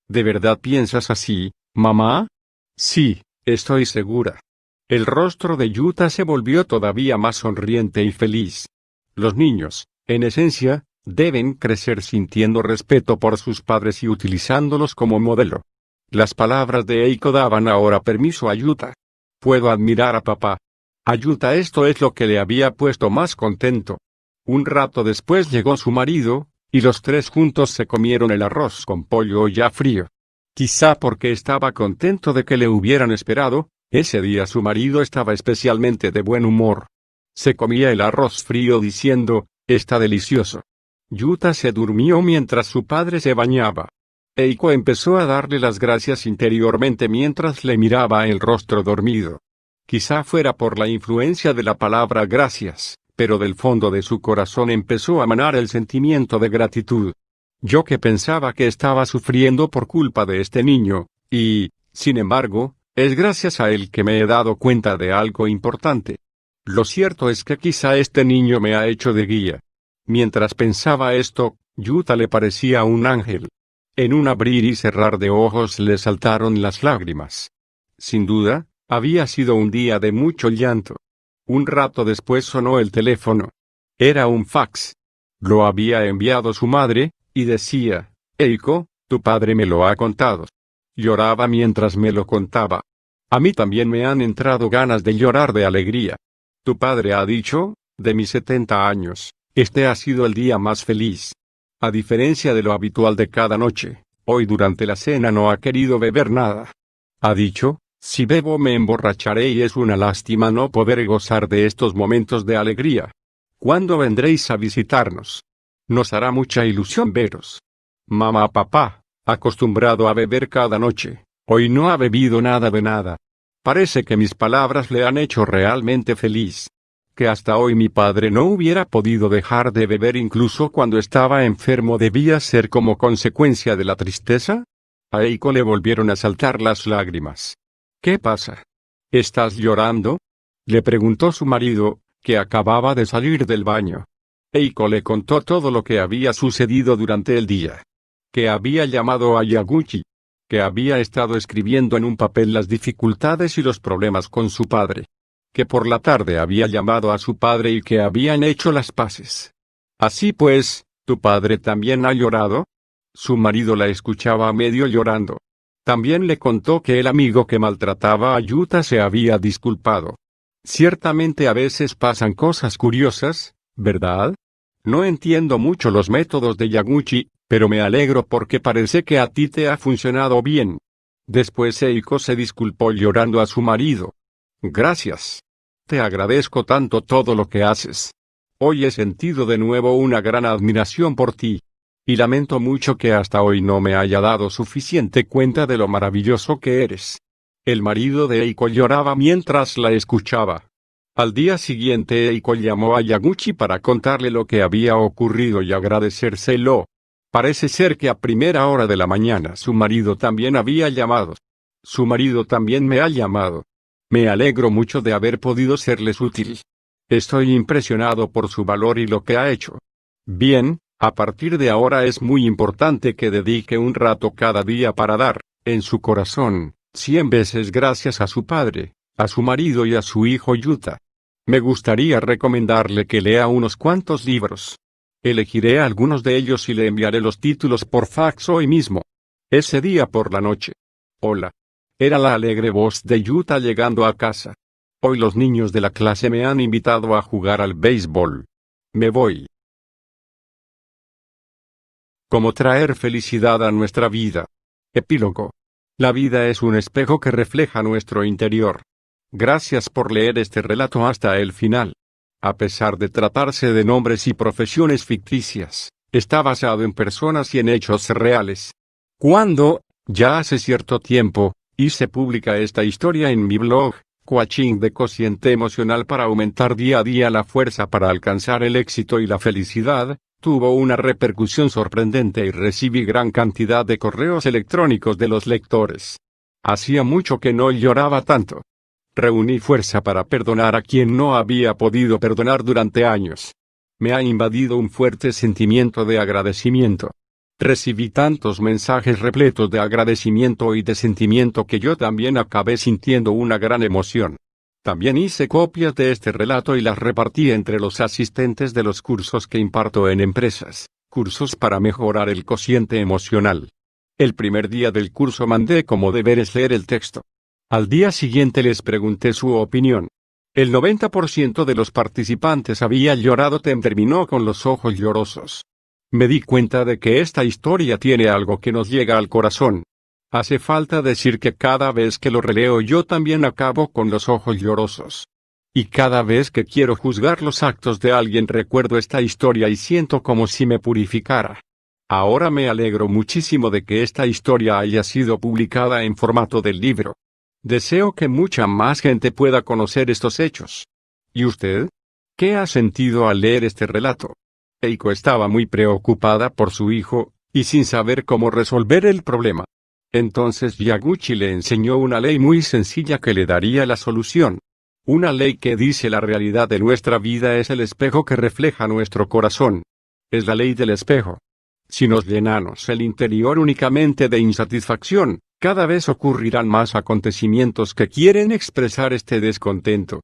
¿De verdad piensas así, mamá? Sí, estoy segura. El rostro de Yuta se volvió todavía más sonriente y feliz. Los niños, en esencia, deben crecer sintiendo respeto por sus padres y utilizándolos como modelo. Las palabras de Eiko daban ahora permiso a Yuta. Puedo admirar a papá. A Yuta esto es lo que le había puesto más contento. Un rato después llegó su marido, y los tres juntos se comieron el arroz con pollo ya frío. Quizá porque estaba contento de que le hubieran esperado, ese día su marido estaba especialmente de buen humor. Se comía el arroz frío diciendo, está delicioso. Yuta se durmió mientras su padre se bañaba. Eiko empezó a darle las gracias interiormente mientras le miraba el rostro dormido. Quizá fuera por la influencia de la palabra gracias, pero del fondo de su corazón empezó a manar el sentimiento de gratitud. Yo que pensaba que estaba sufriendo por culpa de este niño, y, sin embargo, es gracias a él que me he dado cuenta de algo importante. Lo cierto es que quizá este niño me ha hecho de guía. Mientras pensaba esto, Yuta le parecía un ángel. En un abrir y cerrar de ojos le saltaron las lágrimas. Sin duda, había sido un día de mucho llanto. Un rato después sonó el teléfono. Era un fax. Lo había enviado su madre, y decía, Eiko, tu padre me lo ha contado. Lloraba mientras me lo contaba. A mí también me han entrado ganas de llorar de alegría. Tu padre ha dicho, de mis 70 años, este ha sido el día más feliz. A diferencia de lo habitual de cada noche, hoy durante la cena no ha querido beber nada. Ha dicho, si bebo me emborracharé y es una lástima no poder gozar de estos momentos de alegría. ¿Cuándo vendréis a visitarnos? Nos hará mucha ilusión veros. Papá, acostumbrado a beber cada noche, hoy no ha bebido nada de nada. Parece que mis palabras le han hecho realmente feliz. Que hasta hoy mi padre no hubiera podido dejar de beber incluso cuando estaba enfermo debía ser como consecuencia de la tristeza. A Eiko le volvieron a saltar las lágrimas. ¿Qué pasa? ¿Estás llorando? Le preguntó su marido, que acababa de salir del baño. Eiko le contó todo lo que había sucedido durante el día. Que había llamado a Yaguchi. Que había estado escribiendo en un papel las dificultades y los problemas con su padre. Que por la tarde había llamado a su padre y que habían hecho las paces. Así pues, ¿tu padre también ha llorado? Su marido la escuchaba medio llorando. También le contó que el amigo que maltrataba a Yuta se había disculpado. Ciertamente a veces pasan cosas curiosas, ¿verdad? No entiendo mucho los métodos de Yaguchi, pero me alegro porque parece que a ti te ha funcionado bien. Después Eiko se disculpó llorando a su marido. Gracias. Te agradezco tanto todo lo que haces. Hoy he sentido de nuevo una gran admiración por ti. Y lamento mucho que hasta hoy no me haya dado suficiente cuenta de lo maravilloso que eres. El marido de Eiko lloraba mientras la escuchaba. Al día siguiente Eiko llamó a Yaguchi para contarle lo que había ocurrido y agradecérselo. Parece ser que a primera hora de la mañana su marido también había llamado. Su marido también me ha llamado. Me alegro mucho de haber podido serles útil. Estoy impresionado por su valor y lo que ha hecho. Bien, a partir de ahora es muy importante que dedique un rato cada día para dar, en su corazón, 100 veces gracias a su padre, a su marido y a su hijo Yuta. Me gustaría recomendarle que lea unos cuantos libros. Elegiré algunos de ellos y le enviaré los títulos por fax hoy mismo. Ese día por la noche. Hola. Era la alegre voz de Yuta llegando a casa. Hoy los niños de la clase me han invitado a jugar al béisbol. Me voy. Cómo traer felicidad a nuestra vida. Epílogo. La vida es un espejo que refleja nuestro interior. Gracias por leer este relato hasta el final. A pesar de tratarse de nombres y profesiones ficticias, está basado en personas y en hechos reales. Cuando, ya hace cierto tiempo, hice pública esta historia en mi blog, Coaching de Cociente Emocional para aumentar día a día la fuerza para alcanzar el éxito y la felicidad, Tuvo una repercusión sorprendente y recibí gran cantidad de correos electrónicos de los lectores. Hacía mucho que no lloraba tanto. Reuní fuerza para perdonar a quien no había podido perdonar durante años. Me ha invadido un fuerte sentimiento de agradecimiento. Recibí tantos mensajes repletos de agradecimiento y de sentimiento que yo también acabé sintiendo una gran emoción. También hice copias de este relato y las repartí entre los asistentes de los cursos que imparto en empresas, cursos para mejorar el cociente emocional. El primer día del curso mandé como deberes leer el texto. Al día siguiente les pregunté su opinión. El 90% de los participantes había llorado. Terminó con los ojos llorosos. Me di cuenta de que esta historia tiene algo que nos llega al corazón. Hace falta decir que cada vez que lo releo yo también acabo con los ojos llorosos. Y cada vez que quiero juzgar los actos de alguien recuerdo esta historia y siento como si me purificara. Ahora me alegro muchísimo de que esta historia haya sido publicada en formato del libro. Deseo que mucha más gente pueda conocer estos hechos. ¿Y usted? ¿Qué ha sentido al leer este relato? Eiko estaba muy preocupada por su hijo, y sin saber cómo resolver el problema. Entonces Yaguchi le enseñó una ley muy sencilla que le daría la solución. Una ley que dice la realidad de nuestra vida es el espejo que refleja nuestro corazón. Es la ley del espejo. Si nos llenamos el interior únicamente de insatisfacción, cada vez ocurrirán más acontecimientos que quieren expresar este descontento.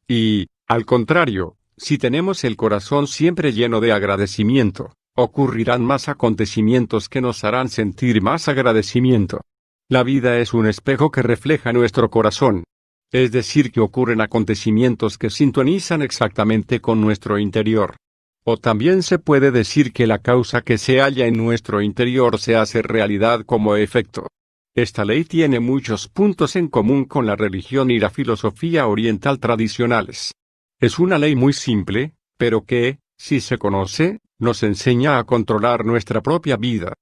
Y, al contrario, si tenemos el corazón siempre lleno de agradecimiento, ocurrirán más acontecimientos que nos harán sentir más agradecimiento. La vida es un espejo que refleja nuestro corazón. Es decir, que ocurren acontecimientos que sintonizan exactamente con nuestro interior. O también se puede decir que la causa que se halla en nuestro interior se hace realidad como efecto. Esta ley tiene muchos puntos en común con la religión y la filosofía oriental tradicionales. Es una ley muy simple, pero que, si se conoce, nos enseña a controlar nuestra propia vida.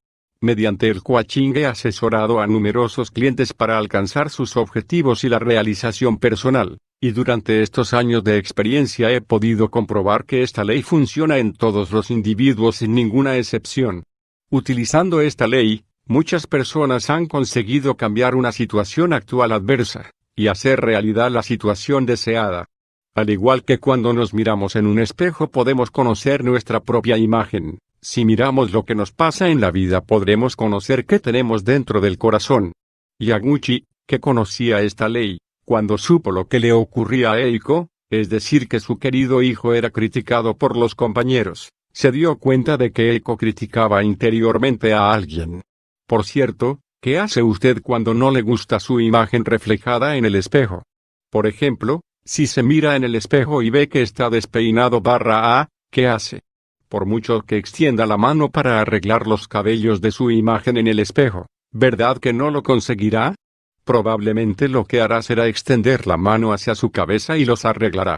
Mediante el coaching he asesorado a numerosos clientes para alcanzar sus objetivos y la realización personal, y durante estos años de experiencia he podido comprobar que esta ley funciona en todos los individuos sin ninguna excepción. Utilizando esta ley, muchas personas han conseguido cambiar una situación actual adversa, y hacer realidad la situación deseada. Al igual que cuando nos miramos en un espejo podemos conocer nuestra propia imagen, si miramos lo que nos pasa en la vida podremos conocer qué tenemos dentro del corazón. Yaguchi, que conocía esta ley, cuando supo lo que le ocurría a Eiko, es decir que su querido hijo era criticado por los compañeros, se dio cuenta de que Eiko criticaba interiormente a alguien. Por cierto, ¿qué hace usted cuando no le gusta su imagen reflejada en el espejo? Por ejemplo, si se mira en el espejo y ve que está despeinado ¿qué hace? Por mucho que extienda la mano para arreglar los cabellos de su imagen en el espejo, ¿verdad que no lo conseguirá? Probablemente lo que hará será extender la mano hacia su cabeza y los arreglará.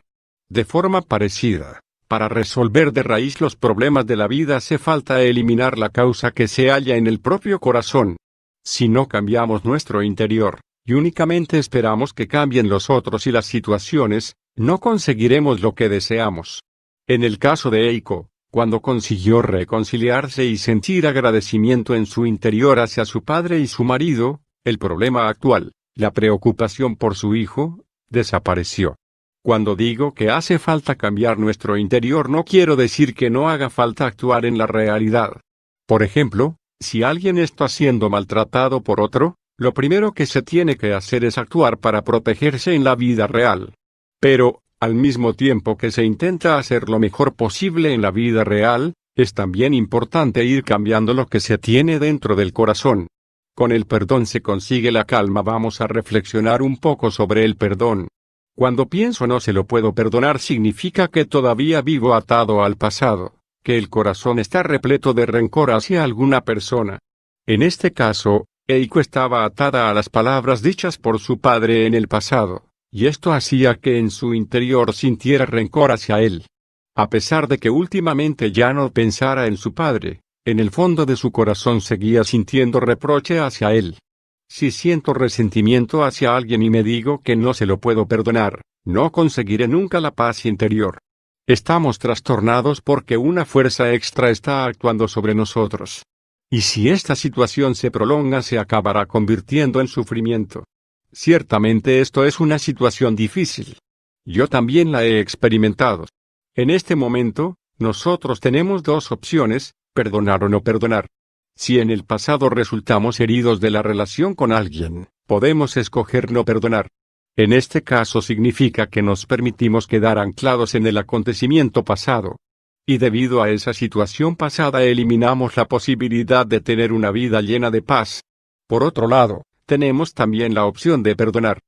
De forma parecida, para resolver de raíz los problemas de la vida hace falta eliminar la causa que se halla en el propio corazón. Si no cambiamos nuestro interior, y únicamente esperamos que cambien los otros y las situaciones, no conseguiremos lo que deseamos. En el caso de Eiko, cuando consiguió reconciliarse y sentir agradecimiento en su interior hacia su padre y su marido, el problema actual, la preocupación por su hijo, desapareció. Cuando digo que hace falta cambiar nuestro interior no quiero decir que no haga falta actuar en la realidad. Por ejemplo, si alguien está siendo maltratado por otro, lo primero que se tiene que hacer es actuar para protegerse en la vida real. Pero, al mismo tiempo que se intenta hacer lo mejor posible en la vida real, es también importante ir cambiando lo que se tiene dentro del corazón. Con el perdón se consigue la calma. Vamos a reflexionar un poco sobre el perdón. Cuando pienso no se lo puedo perdonar significa que todavía vivo atado al pasado, que el corazón está repleto de rencor hacia alguna persona. En este caso, Eiko estaba atada a las palabras dichas por su padre en el pasado, y esto hacía que en su interior sintiera rencor hacia él. A pesar de que últimamente ya no pensara en su padre, en el fondo de su corazón seguía sintiendo reproche hacia él. Si siento resentimiento hacia alguien y me digo que no se lo puedo perdonar, no conseguiré nunca la paz interior. Estamos trastornados porque una fuerza extra está actuando sobre nosotros. Y si esta situación se prolonga, se acabará convirtiendo en sufrimiento. Ciertamente esto es una situación difícil. Yo también la he experimentado. En este momento, nosotros tenemos dos opciones: perdonar o no perdonar. Si en el pasado resultamos heridos de la relación con alguien, podemos escoger no perdonar. En este caso significa que nos permitimos quedar anclados en el acontecimiento pasado. Y debido a esa situación pasada eliminamos la posibilidad de tener una vida llena de paz. Por otro lado, tenemos también la opción de perdonar.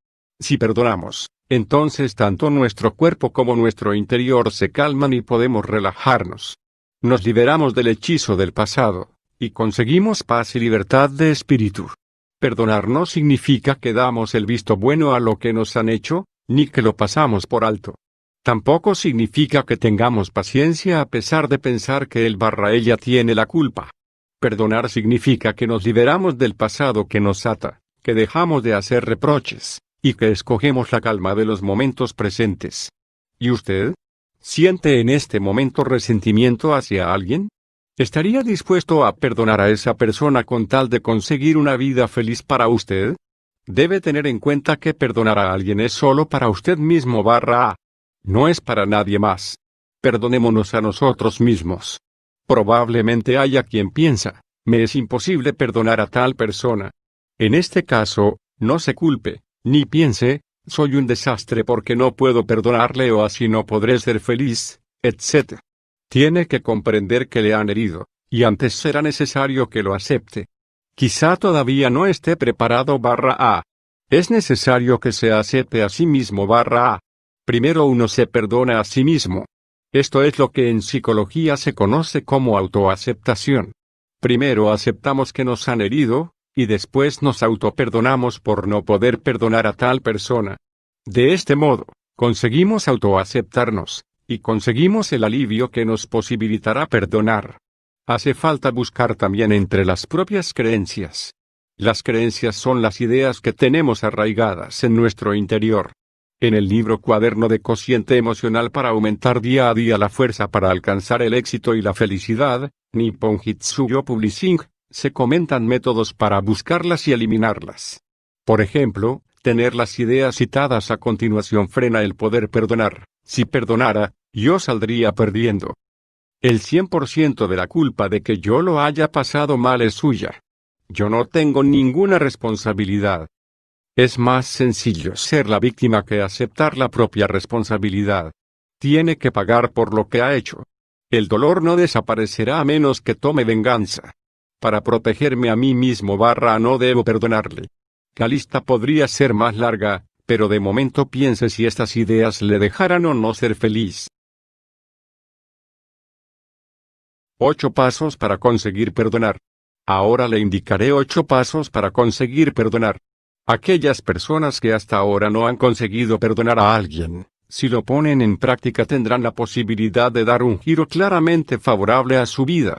Si perdonamos, entonces tanto nuestro cuerpo como nuestro interior se calman y podemos relajarnos. Nos liberamos del hechizo del pasado, y conseguimos paz y libertad de espíritu. Perdonar no significa que damos el visto bueno a lo que nos han hecho, ni que lo pasamos por alto. Tampoco significa que tengamos paciencia a pesar de pensar que ella tiene la culpa. Perdonar significa que nos liberamos del pasado que nos ata, que dejamos de hacer reproches, y que escogemos la calma de los momentos presentes. ¿Y usted? ¿Siente en este momento resentimiento hacia alguien? ¿Estaría dispuesto a perdonar a esa persona con tal de conseguir una vida feliz para usted? Debe tener en cuenta que perdonar a alguien es solo para usted mismo no es para nadie más. Perdonémonos a nosotros mismos. Probablemente haya quien piensa, me es imposible perdonar a tal persona. En este caso, no se culpe, ni piense, soy un desastre porque no puedo perdonarle o así no podré ser feliz, etc. Tiene que comprender que le han herido, y antes será necesario que lo acepte. Quizá todavía no esté preparado Es necesario que se acepte a sí mismo Primero uno se perdona a sí mismo. Esto es lo que en psicología se conoce como autoaceptación. Primero aceptamos que nos han herido, y después nos autoperdonamos por no poder perdonar a tal persona. De este modo, conseguimos autoaceptarnos, y conseguimos el alivio que nos posibilitará perdonar. Hace falta buscar también entre las propias creencias. Las creencias son las ideas que tenemos arraigadas en nuestro interior. En el libro Cuaderno de Cociente Emocional para aumentar día a día la fuerza para alcanzar el éxito y la felicidad, Nippon Hitsuyo Publishing, se comentan métodos para buscarlas y eliminarlas. Por ejemplo, tener las ideas citadas a continuación frena el poder perdonar. Si perdonara, yo saldría perdiendo. El 100% de la culpa de que yo lo haya pasado mal es suya. Yo no tengo ninguna responsabilidad. Es más sencillo ser la víctima que aceptar la propia responsabilidad. Tiene que pagar por lo que ha hecho. El dolor no desaparecerá a menos que tome venganza. Para protegerme a mí mismo no debo perdonarle. La lista podría ser más larga, pero de momento piense si estas ideas le dejaran o no ser feliz. 8 pasos para conseguir perdonar. Ahora le indicaré 8 pasos para conseguir perdonar. Aquellas personas que hasta ahora no han conseguido perdonar a alguien, si lo ponen en práctica tendrán la posibilidad de dar un giro claramente favorable a su vida.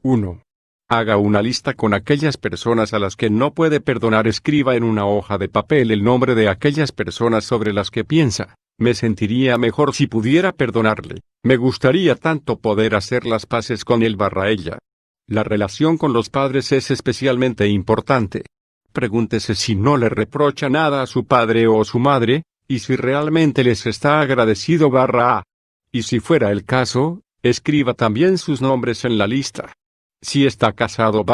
1. Haga una lista con aquellas personas a las que no puede perdonar. Escriba en una hoja de papel el nombre de aquellas personas sobre las que piensa: me sentiría mejor si pudiera perdonarle, me gustaría tanto poder hacer las paces con él ella. La relación con los padres es especialmente importante. Pregúntese si no le reprocha nada a su padre o su madre, y si realmente les está agradecido Y si fuera el caso, escriba también sus nombres en la lista. Si está casado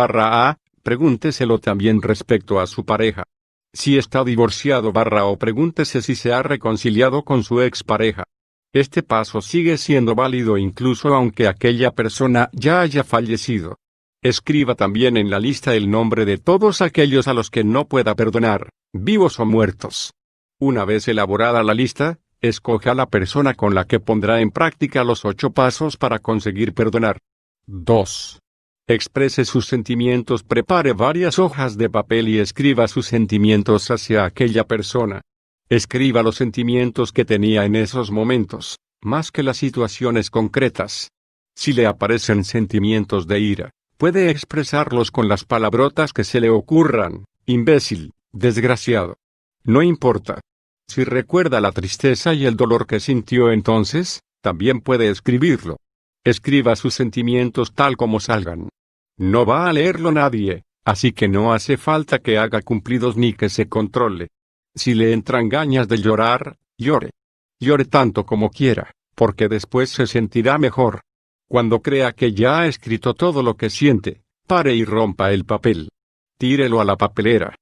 pregúnteselo también respecto a su pareja. Si está divorciado o pregúntese si se ha reconciliado con su expareja. Este paso sigue siendo válido incluso aunque aquella persona ya haya fallecido. Escriba también en la lista el nombre de todos aquellos a los que no pueda perdonar, vivos o muertos. Una vez elaborada la lista, escoja a la persona con la que pondrá en práctica los 8 pasos para conseguir perdonar. 2. Exprese sus sentimientos. Prepare varias hojas de papel y escriba sus sentimientos hacia aquella persona. Escriba los sentimientos que tenía en esos momentos, más que las situaciones concretas. Si le aparecen sentimientos de ira, puede expresarlos con las palabrotas que se le ocurran: imbécil, desgraciado. No importa. Si recuerda la tristeza y el dolor que sintió entonces, También puede escribirlo. Escriba sus sentimientos tal como salgan. No va a leerlo nadie, así que no hace falta que haga cumplidos ni que se controle. Si le entran ganas de llorar, llore. Llore tanto como quiera, porque después se sentirá mejor. Cuando crea que ya ha escrito todo lo que siente, pare y rompa el papel. Tírelo a la papelera.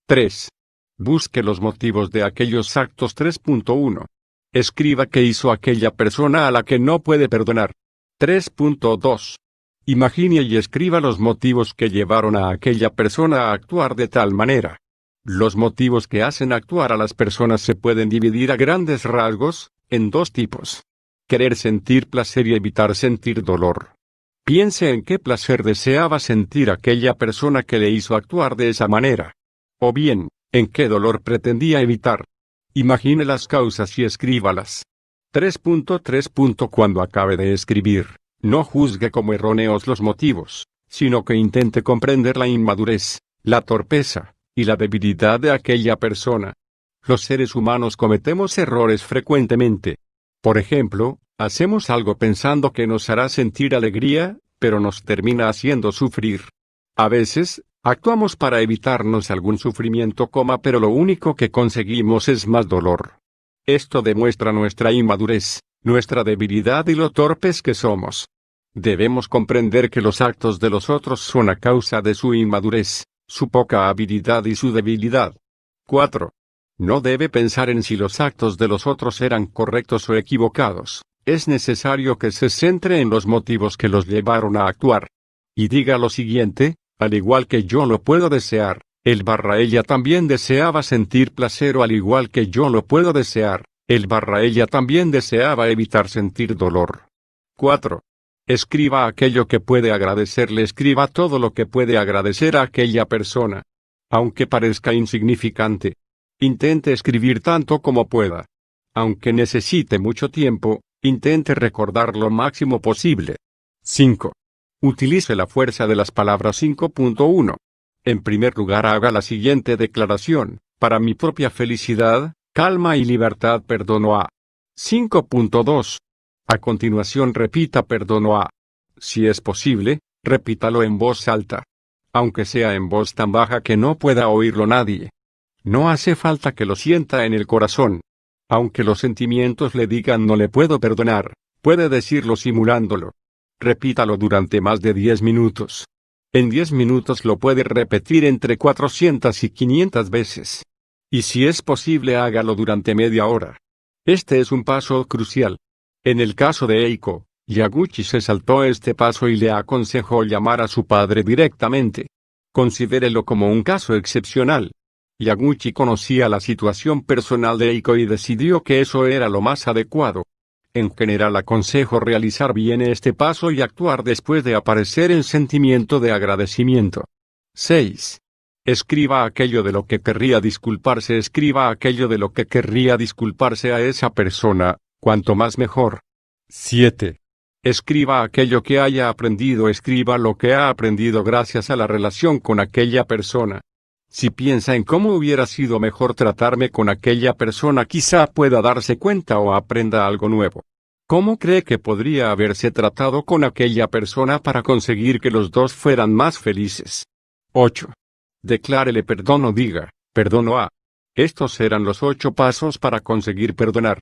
3. Busque los motivos de aquellos actos. 3.1. Escriba qué hizo aquella persona a la que no puede perdonar. 3.2. Imagine y escriba los motivos que llevaron a aquella persona a actuar de tal manera. Los motivos que hacen actuar a las personas se pueden dividir a grandes rasgos, en dos tipos. Querer sentir placer y evitar sentir dolor. Piense en qué placer deseaba sentir aquella persona que le hizo actuar de esa manera. O bien, en qué dolor pretendía evitar. Imagine las causas y escríbalas. 3.3. Cuando acabe de escribir, no juzgue como erróneos los motivos, sino que intente comprender la inmadurez, la torpeza, y la debilidad de aquella persona. Los seres humanos cometemos errores frecuentemente. Por ejemplo, hacemos algo pensando que nos hará sentir alegría, pero nos termina haciendo sufrir. A veces, actuamos para evitarnos algún sufrimiento, pero lo único que conseguimos es más dolor. Esto demuestra nuestra inmadurez, nuestra debilidad y lo torpes que somos. Debemos comprender que los actos de los otros son a causa de su inmadurez, su poca habilidad y su debilidad. 4. No debe pensar en si los actos de los otros eran correctos o equivocados. Es necesario que se centre en los motivos que los llevaron a actuar. Y diga lo siguiente: al igual que yo lo puedo desear, ella también deseaba sentir placer, o al igual que yo lo puedo desear, ella también deseaba evitar sentir dolor. 4. Escriba aquello que puede agradecerle. Escriba todo lo que puede agradecer a aquella persona. Aunque parezca insignificante, intente escribir tanto como pueda. Aunque necesite mucho tiempo, intente recordar lo máximo posible. 5. Utilice la fuerza de las palabras. 5.1. En primer lugar, haga la siguiente declaración: para mi propia felicidad, calma y libertad perdono a. 5.2. A continuación repita perdono a. Si es posible, repítalo en voz alta. Aunque sea en voz tan baja que no pueda oírlo nadie. No hace falta que lo sienta en el corazón. Aunque los sentimientos le digan no le puedo perdonar, puede decirlo simulándolo. Repítalo durante más de 10 minutos. En 10 minutos lo puede repetir entre 400 y 500 veces. Y si es posible, hágalo durante media hora. Este es un paso crucial. En el caso de Eiko, Yaguchi se saltó este paso y le aconsejó llamar a su padre directamente. Considérelo como un caso excepcional. Yaguchi conocía la situación personal de Eiko y decidió que eso era lo más adecuado. En general aconsejo realizar bien este paso y actuar después de aparecer el sentimiento de agradecimiento. 6. Escriba aquello de lo que querría disculparse. Escriba aquello de lo que querría disculparse a esa persona, cuanto más mejor. 7. Escriba aquello que haya aprendido. Escriba lo que ha aprendido gracias a la relación con aquella persona. Si piensa en cómo hubiera sido mejor tratarme con aquella persona, quizá pueda darse cuenta o aprenda algo nuevo. ¿Cómo cree que podría haberse tratado con aquella persona para conseguir que los dos fueran más felices? 8. Declárele perdón o diga, perdono a. Estos eran los 8 pasos para conseguir perdonar.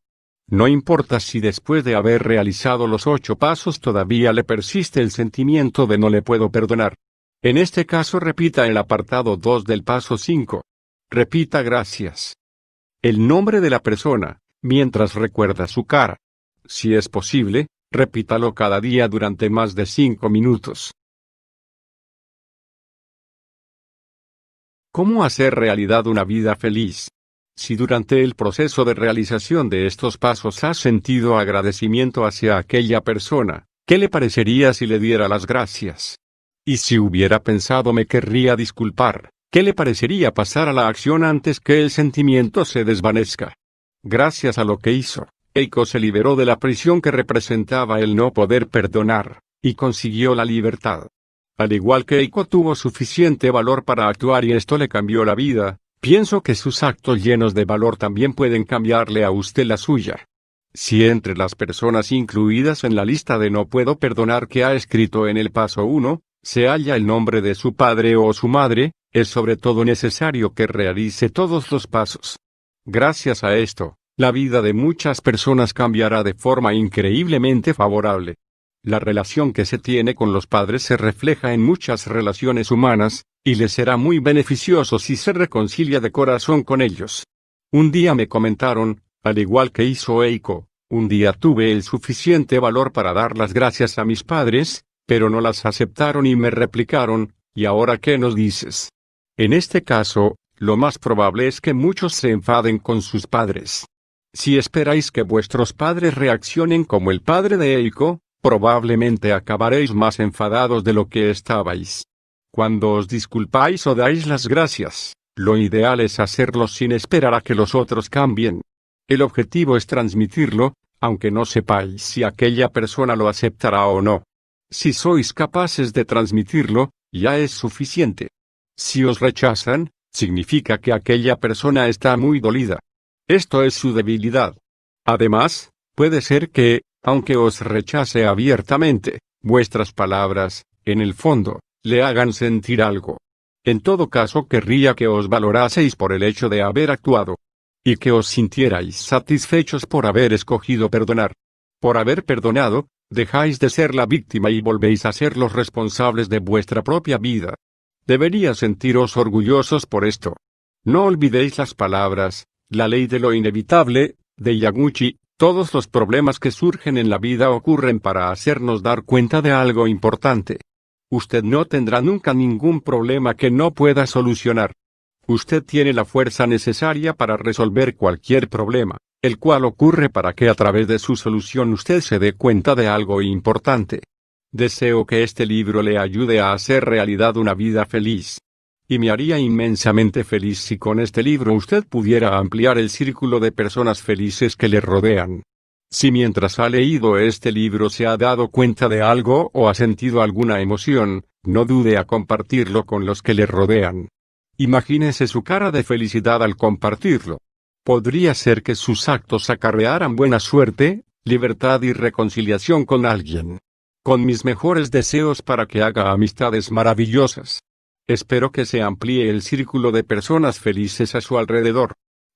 No importa si después de haber realizado los 8 pasos todavía le persiste el sentimiento de no le puedo perdonar. En este caso repita el apartado 2 del paso 5. Repita gracias. El nombre de la persona, mientras recuerda su cara. Si es posible, repítalo cada día durante más de 5 minutos. ¿Cómo hacer realidad una vida feliz? Si durante el proceso de realización de estos pasos has sentido agradecimiento hacia aquella persona, ¿qué le parecería si le diera las gracias? Y si hubiera pensado me querría disculpar, ¿qué le parecería pasar a la acción antes que el sentimiento se desvanezca? Gracias a lo que hizo, Eiko se liberó de la prisión que representaba el no poder perdonar, y consiguió la libertad. Al igual que Eiko tuvo suficiente valor para actuar y esto le cambió la vida, pienso que sus actos llenos de valor también pueden cambiarle a usted la suya. Si entre las personas incluidas en la lista de no puedo perdonar que ha escrito en el paso 1, se halla el nombre de su padre o su madre, es sobre todo necesario que realice todos los pasos. Gracias a esto, la vida de muchas personas cambiará de forma increíblemente favorable. La relación que se tiene con los padres se refleja en muchas relaciones humanas, y les será muy beneficioso si se reconcilia de corazón con ellos. Un día me comentaron, al igual que hizo Eiko, un día tuve el suficiente valor para dar las gracias a mis padres, pero no las aceptaron y me replicaron, ¿y ahora qué nos dices? En este caso, lo más probable es que muchos se enfaden con sus padres. Si esperáis que vuestros padres reaccionen como el padre de Eiko, probablemente acabaréis más enfadados de lo que estabais. Cuando os disculpáis o dais las gracias, lo ideal es hacerlo sin esperar a que los otros cambien. El objetivo es transmitirlo, aunque no sepáis si aquella persona lo aceptará o no. Si sois capaces de transmitirlo, ya es suficiente. Si os rechazan, significa que aquella persona está muy dolida. Esto es su debilidad. Además, puede ser que, aunque os rechace abiertamente, vuestras palabras, en el fondo, le hagan sentir algo. En todo caso, querría que os valoraseis por el hecho de haber actuado. Y que os sintierais satisfechos por haber escogido perdonar. Por haber perdonado, dejáis de ser la víctima y volvéis a ser los responsables de vuestra propia vida. Deberíais sentiros orgullosos por esto. No olvidéis las palabras, la ley de lo inevitable, de Yaguchi. Todos los problemas que surgen en la vida ocurren para hacernos dar cuenta de algo importante. Usted no tendrá nunca ningún problema que no pueda solucionar. Usted tiene la fuerza necesaria para resolver cualquier problema, el cual ocurre para que a través de su solución usted se dé cuenta de algo importante. Deseo que este libro le ayude a hacer realidad una vida feliz. Y me haría inmensamente feliz si con este libro usted pudiera ampliar el círculo de personas felices que le rodean. Si mientras ha leído este libro se ha dado cuenta de algo o ha sentido alguna emoción, no dude a compartirlo con los que le rodean. Imagínese su cara de felicidad al compartirlo. Podría ser que sus actos acarrearan buena suerte, libertad y reconciliación con alguien. Con mis mejores deseos para que haga amistades maravillosas. Espero que se amplíe el círculo de personas felices a su alrededor.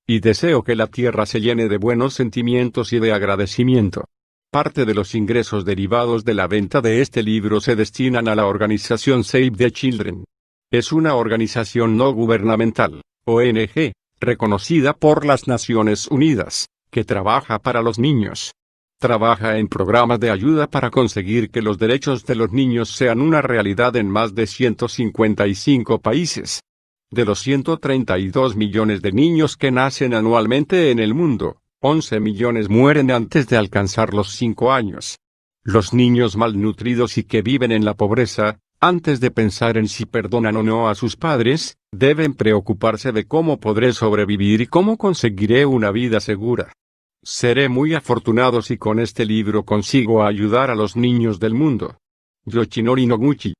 Y deseo que la tierra se llene de buenos sentimientos y de agradecimiento. Parte de los ingresos derivados de la venta de este libro se destinan a la organización Save the Children. Es una organización no gubernamental, ONG, reconocida por las Naciones Unidas, que trabaja para los niños. Trabaja en programas de ayuda para conseguir que los derechos de los niños sean una realidad en más de 155 países. De los 132 millones de niños que nacen anualmente en el mundo, 11 millones mueren antes de alcanzar los 5 años. Los niños malnutridos y que viven en la pobreza, antes de pensar en si perdonan o no a sus padres, deben preocuparse de cómo podré sobrevivir y cómo conseguiré una vida segura. Seré muy afortunado si con este libro consigo ayudar a los niños del mundo. Yoshinori Noguchi.